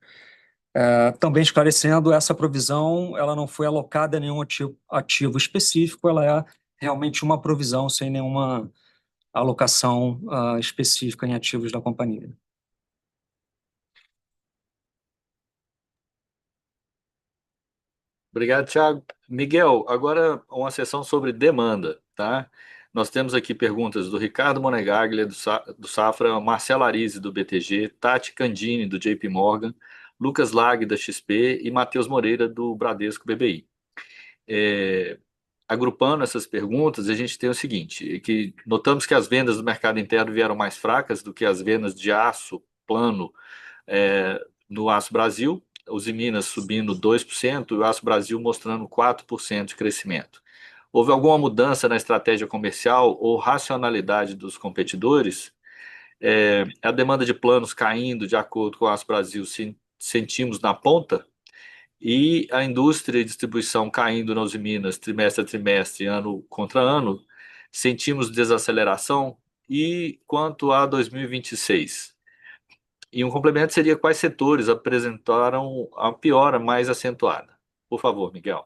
Também esclarecendo, essa provisão ela não foi alocada a nenhum ativo específico, ela é realmente uma provisão sem nenhuma alocação específica em ativos da companhia. Obrigado, Thiago. Miguel, agora uma sessão sobre demanda, tá? Nós temos aqui perguntas do Ricardo Monegaglia, do Safra, Marcelo Arise, do BTG, Tati Candini, do JP Morgan, Lucas Lag, da XP e Matheus Moreira, do Bradesco BBI. Agrupando essas perguntas, a gente tem o seguinte, que notamos que as vendas do mercado interno vieram mais fracas do que as vendas de aço plano no Aço Brasil, os Minas subindo 2% e o Aço Brasil mostrando 4% de crescimento. Houve alguma mudança na estratégia comercial ou racionalidade dos competidores? A demanda de planos caindo de acordo com o Aço Brasil, sentimos na ponta? E a indústria e distribuição caindo nas Minas trimestre a trimestre, ano contra ano, sentimos desaceleração? E quanto a 2026? E um complemento seria quais setores apresentaram a piora mais acentuada? Por favor, Miguel.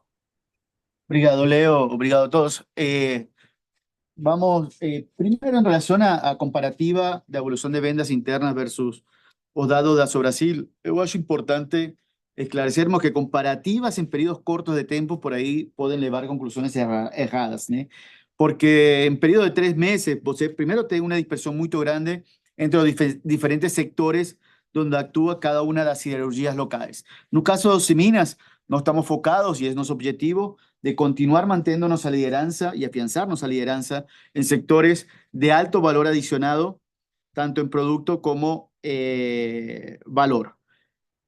Obrigado, Leo. Obrigado a todos. Vamos, primero en relación a comparativa de evolución de vendas internas versus os dados de Aço Brasil, eu acho importante esclarecermos que comparativas en periodos cortos de tiempo por ahí pueden llevar a conclusiones erradas, ¿no? Porque en periodo de 3 meses, você primero tiene una dispersión muy grande entre los diferentes sectores donde actúa cada una de las siderurgias locales. No caso de Usiminas, no estamos focados, y es nuestro objetivo, de continuar manteniéndonos a lideranza y afianzarnos a lideranza en sectores de alto valor adicionado, tanto en producto como valor.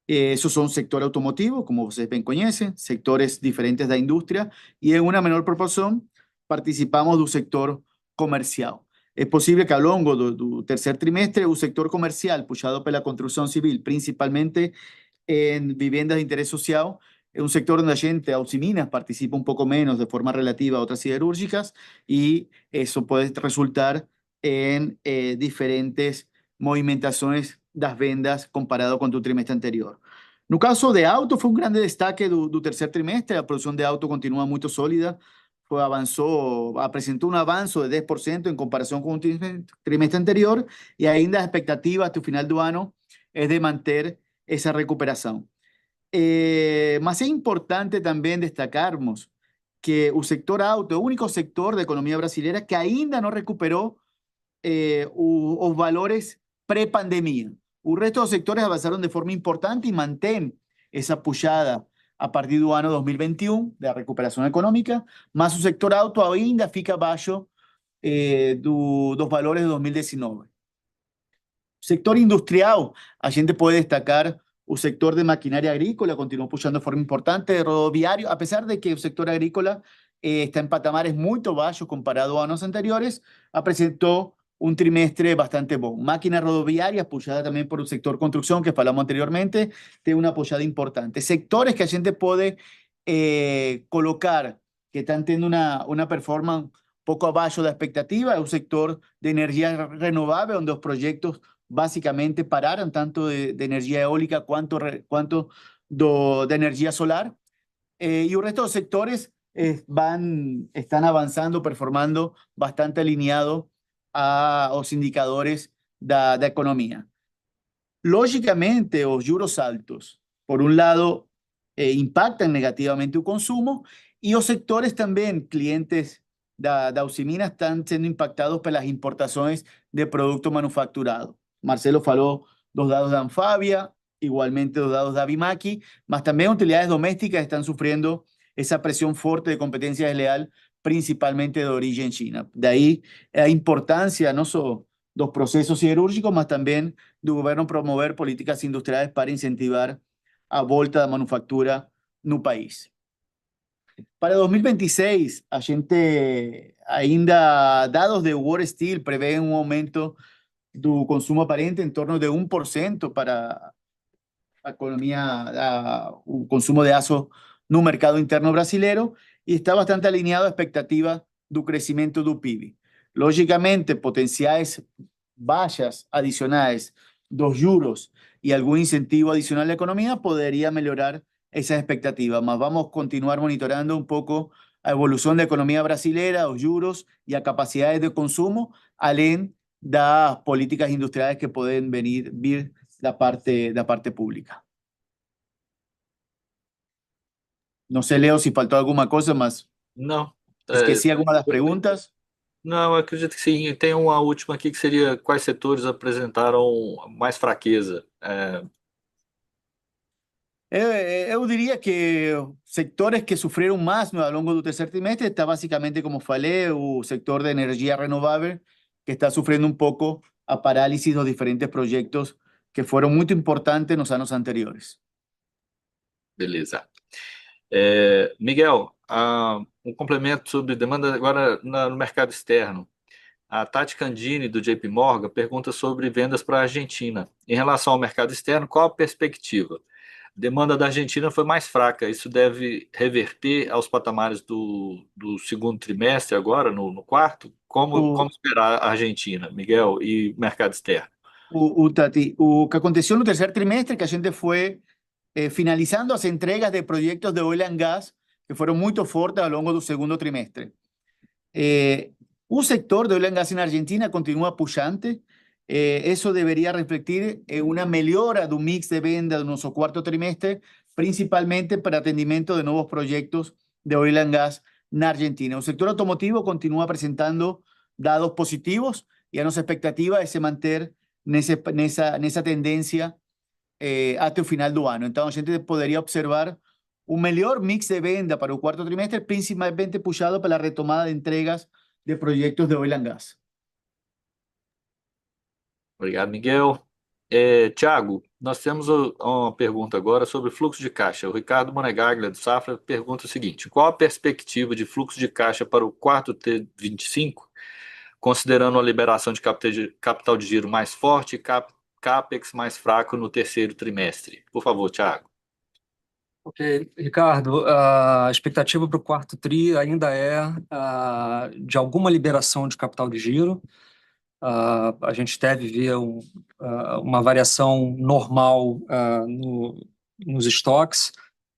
Esos son sector automotivo, como ustedes bien conocen, sectores diferentes de la industria, y en una menor proporción participamos del sector comercial. Es posible que ao longo do tercer trimestre o sector comercial, puxado pela construção civil, principalmente en viviendas de interés social, es un sector donde la gente, a Usiminas, participa un poco menos de forma relativa a otras siderúrgicas, y eso puede resultar en diferentes movimentaciones das vendas comparado con tu trimestre anterior. No caso de auto, foi grande destaque do terceiro trimestre. A produção de auto continua muito sólida. Apresentou um avanço de 10% em comparação com o trimestre anterior e ainda a expectativa até o final do ano é de manter essa recuperação. Mas é importante também destacarmos que o sector auto é o único sector da economia brasileira que ainda não recuperou os valores pré-pandemia. O resto dos sectores avançaram de forma importante e mantém essa puxada a partir do ano 2021, da recuperação econômica, mas o sector auto ainda fica abaixo dos valores de 2019. Sector industrial, a gente pode destacar o sector de maquinaria agrícola, continuou puxando de forma importante, rodoviário, apesar de que o sector agrícola está em patamares muito baixos comparado a anos anteriores, apresentou um trimestre bastante bom. Máquinas rodoviárias, puxada também por o sector construção, que falamos anteriormente, tem uma puxada importante. Sectores que a gente pode colocar que estão tendo uma performance pouco abaixo da expectativa, é o sector de energia renovável, onde os projetos básicamente pararam, tanto de energia eólica quanto de energia solar. E o resto dos sectores están avanzando, performando bastante alineado a los indicadores da economía. Lógicamente, los juros altos, por un lado, impactan negativamente el consumo y los sectores también, clientes da Usiminas, están siendo impactados por las importaciones de productos manufacturados. Marcelo falou dos dados de Anfavia, igualmente los dados de Abimaki, mas también utilidades domésticas están sufriendo esa presión fuerte de competencia desleal, principalmente de origen china. De ahí la importancia no solo dos procesos siderúrgicos, mas también del gobierno promover políticas industriales para incentivar a volta da manufactura no país. Para 2026, a gente ainda, dados de World Steel, prevén un aumento do consumo aparente em torno de 1% para a economia, o consumo de aço no mercado interno brasileiro e está bastante alinhado à expectativa do crescimento do PIB. Logicamente, potenciais baixas adicionais dos juros e algum incentivo adicional à economia poderia melhorar essa expectativa, mas vamos continuar monitorando um pouco a evolução da economia brasileira, os juros e a capacidade de consumo, além das políticas industriais que podem vir da parte pública. Não sei, Leo, se faltou alguma coisa, mas Não. esqueci alguma das perguntas. Não, eu acredito que sim. Tem uma última aqui que seria quais setores apresentaram mais fraqueza. Eu diria que sectores que sofreram mais ao longo do terceiro trimestre está basicamente, como falei, o setor de energia renovável, que está sofrendo um pouco a parálise dos diferentes projetos que foram muito importantes nos anos anteriores. Beleza. Miguel, um complemento sobre demanda agora no mercado externo. A Tati Candini, do JP Morgan, pergunta sobre vendas para a Argentina. Em relação ao mercado externo, qual a perspectiva? A demanda da Argentina foi mais fraca. Isso deve reverter aos patamares do segundo trimestre agora, no quarto? Como esperar a Argentina, Miguel, e mercado externo? Tati, o que aconteceu no terceiro trimestre, que a gente foi finalizando as entregas de projetos de oil and gas, que foram muito fortes ao longo do segundo trimestre. O sector de oil and gas na Argentina continua puxante. Eso debería reflectir una melhora do mix de venda do nosso quarto trimestre, principalmente para atendimento de novos projetos de oil and gas na Argentina. O sector automotivo continua apresentando dados positivos e a nossa expectativa é se manter nessa tendência até o final do ano. Então, a gente poderia observar um melhor mix de venda para o quarto trimestre, principalmente puxado pela retomada de entregas de projetos de oil and gas. Obrigado, Miguel. Tiago, nós temos uma pergunta agora sobre fluxo de caixa. O Ricardo Monegaglia, do Safra, pergunta o seguinte: qual a perspectiva de fluxo de caixa para o quarto T25, considerando a liberação de capital de giro mais forte e CAPEX mais fraco no terceiro trimestre? Por favor, Tiago. Ok, Ricardo, a expectativa para o quarto TRI ainda é de alguma liberação de capital de giro. A gente deve ver uma variação normal nos estoques,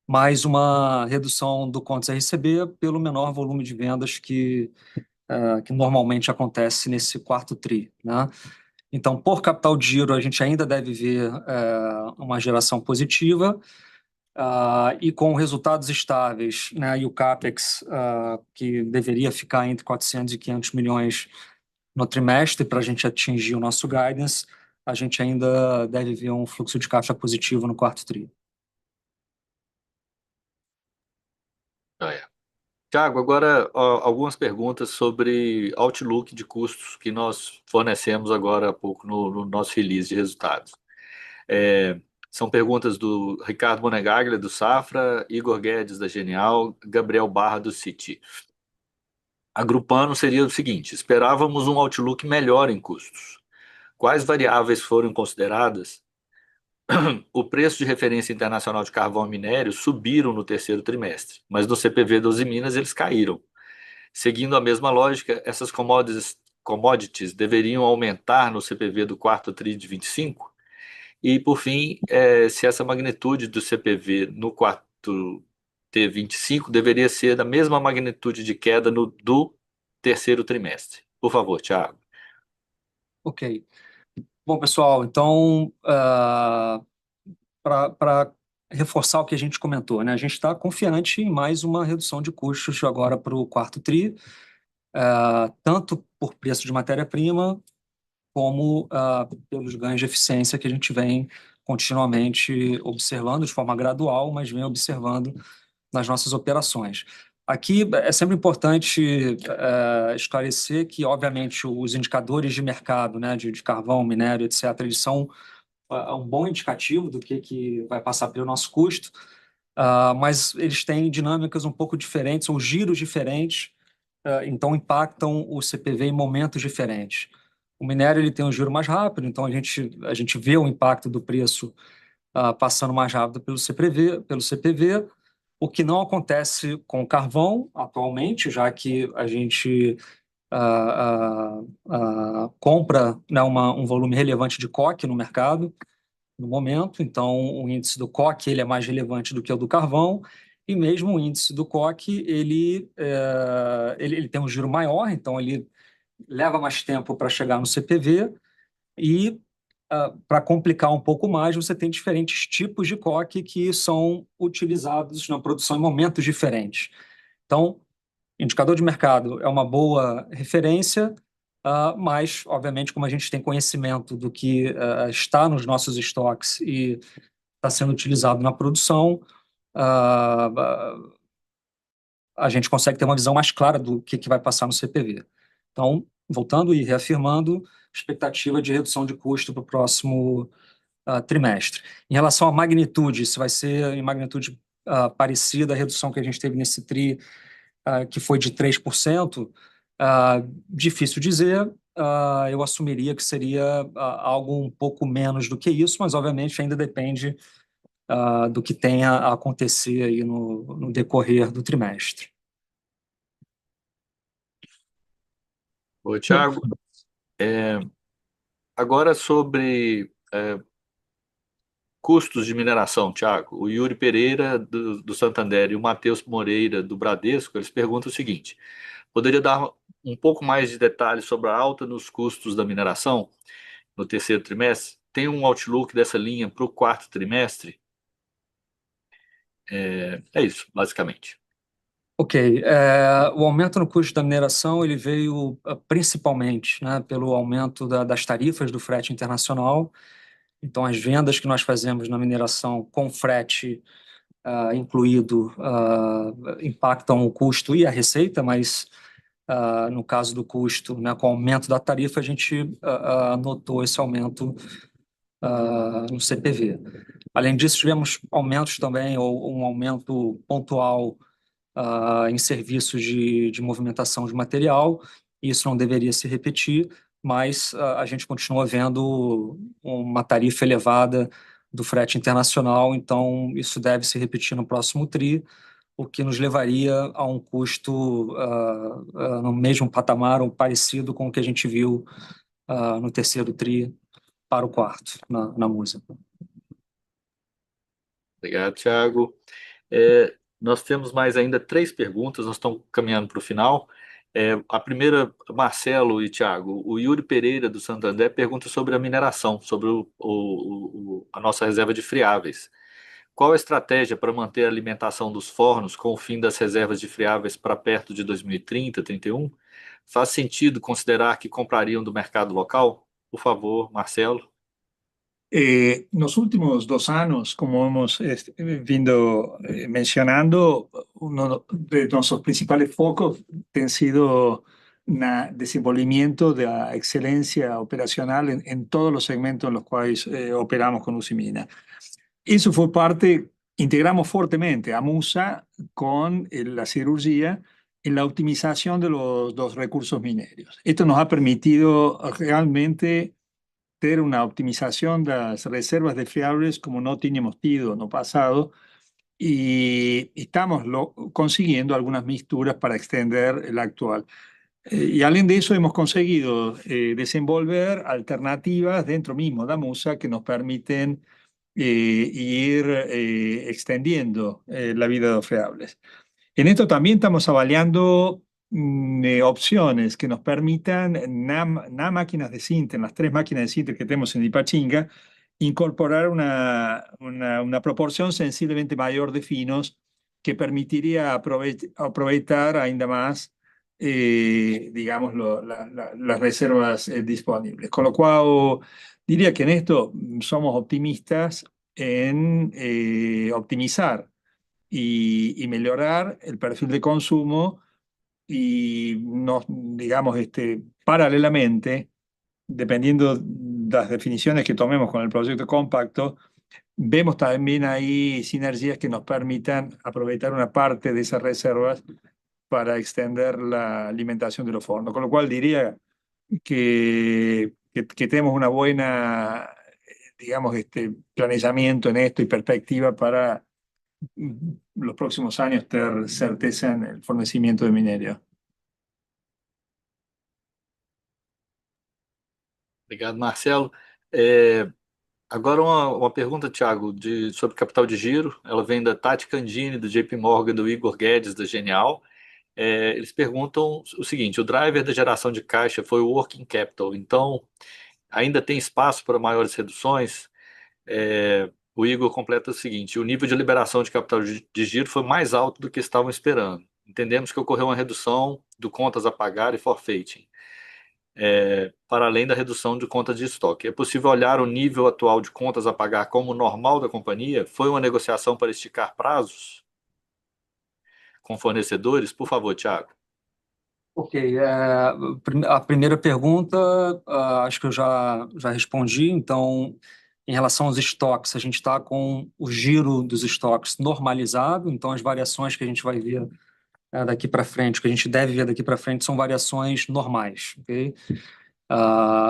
mais uma redução do contas a receber pelo menor volume de vendas que normalmente acontece nesse quarto tri, né? Então, por capital de giro, a gente ainda deve ver uma geração positiva, e com resultados estáveis, né, e o CAPEX, que deveria ficar entre 400 e 500 milhões no trimestre para a gente atingir o nosso guidance, a gente ainda deve ver um fluxo de caixa positivo no quarto tri. Tiago, agora algumas perguntas sobre outlook de custos que nós fornecemos agora há pouco no nosso release de resultados. São perguntas do Ricardo Monegaglia, do Safra, Igor Guedes, da Genial, Gabriel Barra, do Citi. Agrupando seria o seguinte: esperávamos um outlook melhor em custos. Quais variáveis foram consideradas? O preço de referência internacional de carvão e minério subiram no terceiro trimestre, mas no CPV da Usiminas eles caíram. Seguindo a mesma lógica, essas commodities deveriam aumentar no CPV do quarto tri de 25? E, por fim, se essa magnitude do CPV no quarto T 25 deveria ser da mesma magnitude de queda do terceiro trimestre. Por favor, Thiago. Ok. Bom, pessoal, então, para reforçar o que a gente comentou, né? A gente está confiante em mais uma redução de custos agora para o quarto tri, tanto por preço de matéria-prima, como pelos ganhos de eficiência que a gente vem continuamente observando de forma gradual, mas vem observando nas nossas operações. Aqui é sempre importante esclarecer que, obviamente, os indicadores de mercado, né, de carvão, minério, etc., eles são um bom indicativo do que vai passar pelo nosso custo, mas eles têm dinâmicas um pouco diferentes, ou giros diferentes, então impactam o CPV em momentos diferentes. O minério ele tem um giro mais rápido, então a gente vê o impacto do preço passando mais rápido pelo CPV, o que não acontece com o carvão atualmente, já que a gente compra, né, um volume relevante de coque no mercado no momento, então o índice do coque ele é mais relevante do que o do carvão, e mesmo o índice do coque ele tem um giro maior, então ele leva mais tempo para chegar no CPV, e para complicar um pouco mais, você tem diferentes tipos de coque que são utilizados na produção em momentos diferentes. Então, indicador de mercado é uma boa referência, mas, obviamente, como a gente tem conhecimento do que está nos nossos estoques e está sendo utilizado na produção, a gente consegue ter uma visão mais clara do que vai passar no CPV. Então, voltando e reafirmando, expectativa de redução de custo para o próximo trimestre. Em relação à magnitude, se vai ser em magnitude parecida à redução que a gente teve nesse TRI, que foi de 3%, difícil dizer, eu assumiria que seria algo um pouco menos do que isso, mas obviamente ainda depende do que tenha a acontecer aí no decorrer do trimestre. Oi, Thiago. Agora sobre custos de mineração, Thiago. O Yuri Pereira, do Santander, e o Matheus Moreira, do Bradesco, eles perguntam o seguinte: poderia dar um pouco mais de detalhes sobre a alta nos custos da mineração no terceiro trimestre? Tem um outlook dessa linha para o quarto trimestre? É isso, basicamente. Ok. O aumento no custo da mineração ele veio principalmente, né, pelo aumento das tarifas do frete internacional. Então, as vendas que nós fazemos na mineração com frete incluído impactam o custo e a receita, mas no caso do custo, né, com o aumento da tarifa, a gente notou esse aumento no CPV. Além disso, tivemos aumentos também, ou um aumento pontual em serviços de movimentação de material. Isso não deveria se repetir, mas a gente continua vendo uma tarifa elevada do frete internacional, então isso deve se repetir no próximo TRI, o que nos levaria a um custo no mesmo patamar ou parecido com o que a gente viu no terceiro TRI para o quarto, na MUSA. Obrigado, Thiago. Nós temos mais ainda 3 perguntas, nós estamos caminhando para o final. A primeira, Marcelo e Thiago, o Yuri Pereira, do Santander, pergunta sobre a mineração, sobre a nossa reserva de friáveis. Qual a estratégia para manter a alimentação dos fornos com o fim das reservas de friáveis para perto de 2030, 31? Faz sentido considerar que comprariam do mercado local? Por favor, Marcelo. Los últimos 2 años, como hemos vindo mencionando, uno de nuestros principales focos ha sido el desenvolvimiento de la excelencia operacional en todos los segmentos en los cuales operamos con Usiminas. Eso fue parte, integramos fuertemente a Musa con la cirugía en la optimización de los recursos mineros. Esto nos ha permitido realmente tener una optimización de las reservas de friables como no teníamos tenido en el pasado, y estamos consiguiendo algunas mixturas para extender el actual. Y además de eso hemos conseguido desenvolver alternativas dentro mismo de Musa que nos permiten ir extendiendo la vida de los friables. En esto también estamos avaliando opciones que nos permitan, na máquinas de Sinter, en las 3 máquinas de Sinter que tenemos en Ipachinga, incorporar una proporción sensiblemente mayor de finos que permitiría aprovechar ainda más, digamos, las reservas disponibles. Con lo cual, diría que en esto somos optimistas en optimizar y mejorar el perfil de consumo, y nos, digamos, paralelamente, dependiendo de las definiciones que tomemos con el proyecto compacto, vemos también ahí sinergias que nos permitan aprovechar una parte de esas reservas para extender la alimentación de los fornos. Con lo cual diría que tenemos una buena, digamos, planeamiento en esto y perspectiva para los próximos años tener certeza en el fornecimiento de minerio. Obrigado, Marcelo. Agora uma pergunta, Thiago, sobre capital de giro. Ela vem da Tati Candini, do JP Morgan, do Igor Guedes, da Genial. Eles perguntam o seguinte: o driver da geração de caixa foi o working capital, então ainda tem espaço para maiores reduções? O Igor completa o seguinte: o nível de liberação de capital de giro foi mais alto do que estavam esperando. Entendemos que ocorreu uma redução do contas a pagar e forfeiting, para além da redução de contas de estoque. É possível olhar o nível atual de contas a pagar como normal da companhia? Foi uma negociação para esticar prazos com fornecedores? Por favor, Thiago. Ok, a primeira pergunta, acho que eu já respondi. Então, em relação aos estoques, a gente está com o giro dos estoques normalizado, então as variações que a gente vai ver daqui para frente, que a gente deve ver daqui para frente, são variações normais, ok?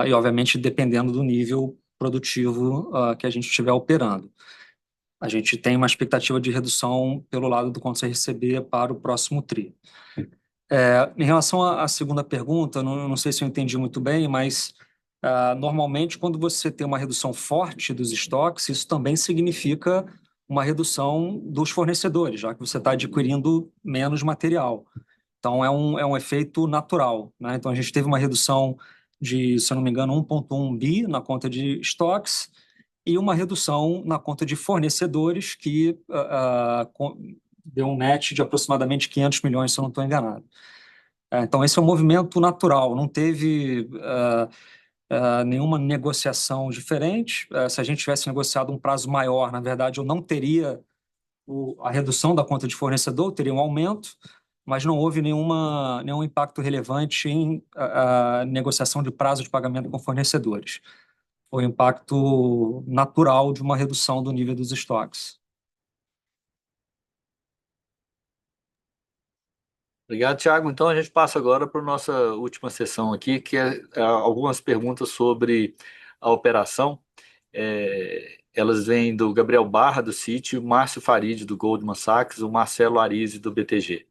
E, obviamente, dependendo do nível produtivo que a gente estiver operando. A gente tem uma expectativa de redução pelo lado do contas a receber para o próximo TRI. Em relação à segunda pergunta, não sei se eu entendi muito bem, mas normalmente quando você tem uma redução forte dos estoques, isso também significa uma redução dos fornecedores, já que você está adquirindo menos material. Então, é um efeito natural, né? Então, a gente teve uma redução de, se eu não me engano, 1,1 bi na conta de estoques e uma redução na conta de fornecedores que deu um net de aproximadamente 500 milhões, se eu não estou enganado. Então, esse é um movimento natural, não teve nenhuma negociação diferente. Se a gente tivesse negociado um prazo maior, na verdade, eu não teria a redução da conta de fornecedor, teria um aumento, mas não houve nenhum impacto relevante em negociação de prazo de pagamento com fornecedores. Foi um impacto natural de uma redução do nível dos estoques. Obrigado, Thiago. Então a gente passa agora para a nossa última sessão aqui, que é algumas perguntas sobre a operação. Elas vêm do Gabriel Barra, do Citi, o Márcio Farid, do Goldman Sachs, o Marcelo Arise, do BTG.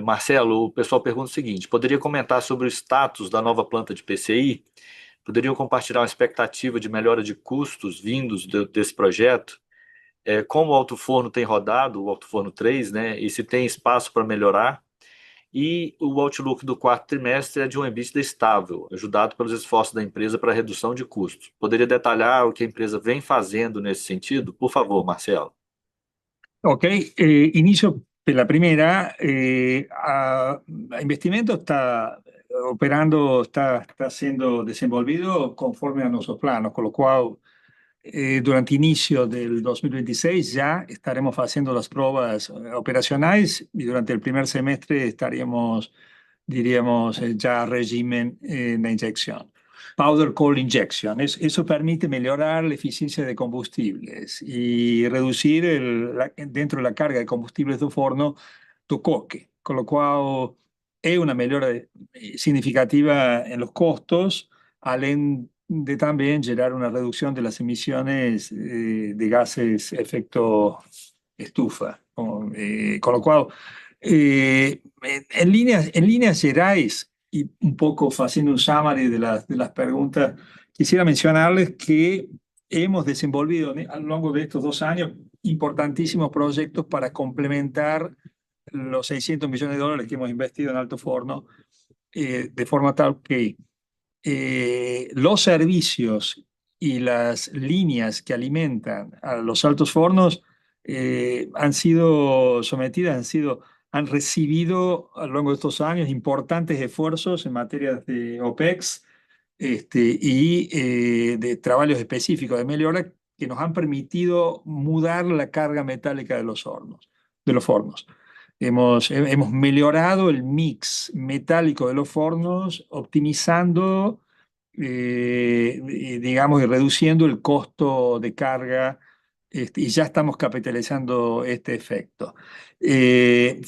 Marcelo, o pessoal pergunta o seguinte: poderia comentar sobre o status da nova planta de PCI? Poderiam compartilhar uma expectativa de melhora de custos vindos desse projeto? como o alto forno tem rodado, o alto forno 3, né, e se tem espaço para melhorar. E o outlook do quarto trimestre é de um EBITDA estável, ajudado pelos esforços da empresa para redução de custos. Poderia detalhar o que a empresa vem fazendo nesse sentido? Por favor, Marcelo. Ok, inicio per la primera. Investimento está operando, está siendo desenvolvido conforme a nuestros planos, con lo cual durante inicio del 2026 ya estaremos haciendo las pruebas operacionales y durante el primer semestre estaríamos, diríamos, ya régimen de inyección. Powder Coal Injection. Eso permite mejorar la eficiencia de combustibles y reducir dentro de la carga de combustibles del forno tu coque, con lo cual es una mejora significativa en los costos, além de también generar una reducción de las emisiones de gases efecto estufa. Con lo cual, en líneas generales, y un poco haciendo un summary de las preguntas, quisiera mencionarles que hemos desenvolvido a lo largo de estos 2 años importantísimos proyectos para complementar los 600 millones de dólares que hemos investido en Alto Forno, de forma tal que los servicios y las líneas que alimentan a los altos fornos han sido sometidas, han recibido a lo largo de estos años importantes esfuerzos en materia de OPEX y de trabajos específicos de mejora que nos han permitido mudar la carga metálica de los fornos. Hemos mejorado el mix metálico de los fornos, optimizando, digamos, y reduciendo el costo de carga, y ya estamos capitalizando este efecto.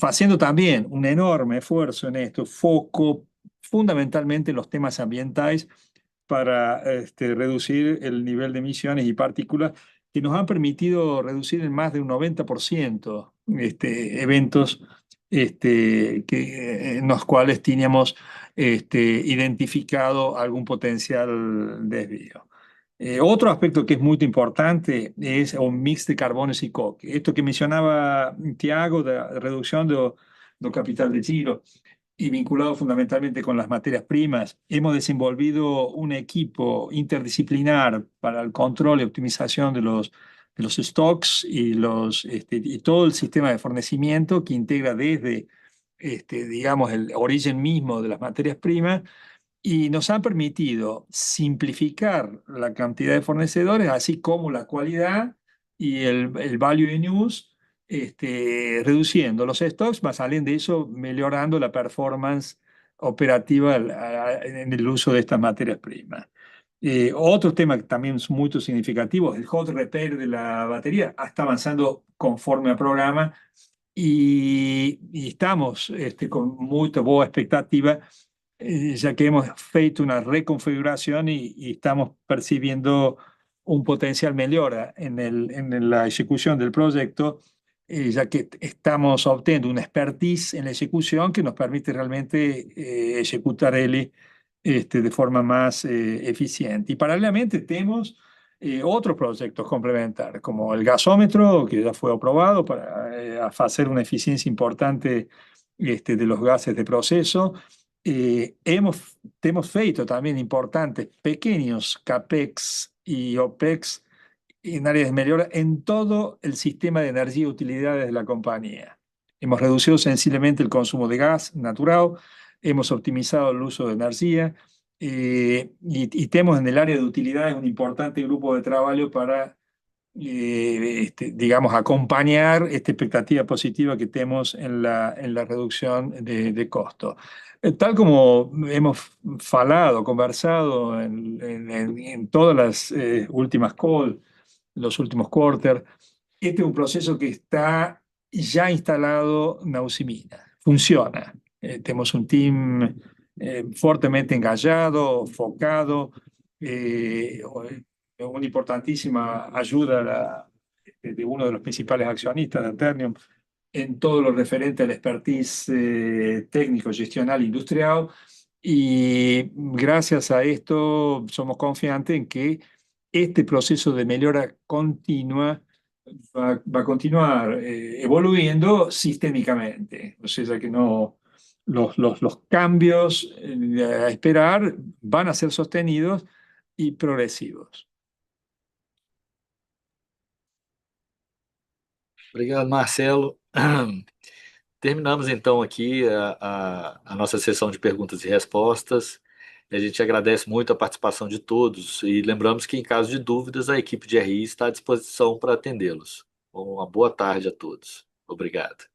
Haciendo también un enorme esfuerzo en esto, foco fundamentalmente en los temas ambientales para reducir el nivel de emisiones y partículas que nos han permitido reducir en más de un 90% eventos en los cuales teníamos identificado algún potencial desvío. Otro aspecto que es muy importante es un mix de carbones y coque. Esto que mencionaba Tiago, de reducción del capital de giro y vinculado fundamentalmente con las materias primas, hemos desenvolvido un equipo interdisciplinar para el control y optimización de los stocks y todo el sistema de fornecimiento que integra desde, digamos, el origen mismo de las materias primas, y nos han permitido simplificar la cantidad de fornecedores, así como la calidad y el value in use, reduciendo los stocks, más allá de eso, mejorando la performance operativa en el uso de estas materias primas. Otro tema que también es muy significativo, el hot repair de la batería, está avanzando conforme al programa y estamos con muy buena expectativa, ya que hemos feito una reconfiguración y estamos percibiendo un potencial mejora en la ejecución del proyecto, ya que estamos obteniendo una expertise en la ejecución que nos permite realmente ejecutar él de forma más eficiente. Y paralelamente tenemos otros proyectos complementarios, como el gasómetro, que ya fue aprobado para hacer una eficiencia importante de los gases de proceso. Hemos feito también importantes pequeños CAPEX y OPEX en áreas de mejora en todo el sistema de energía y utilidades de la compañía. Hemos reducido sensiblemente el consumo de gas natural, hemos optimizado el uso de energía y tenemos en el área de utilidades un importante grupo de trabajo para, digamos, acompañar esta expectativa positiva que tenemos en la reducción de costo. Tal como hemos conversado en todas las últimas calls, los últimos quarters, este es un proceso que está ya instalado en Usiminas. Funciona. Tenemos un team fuertemente engajado, focado, una importantísima ayuda de uno de los principales accionistas de Ternium en todo lo referente al expertise técnico, gestional, industrial, y gracias a esto somos confiantes en que este proceso de mejora continua va a continuar evoluyendo sistémicamente. O sea que no, los cambios a esperar van a ser sostenidos y progresivos. Obrigado, Marcelo. Terminamos então aqui a nossa sessão de perguntas e respostas. A gente agradece muito a participação de todos e lembramos que, em caso de dúvidas, a equipe de RI está à disposição para atendê-los. Uma boa tarde a todos. Obrigado.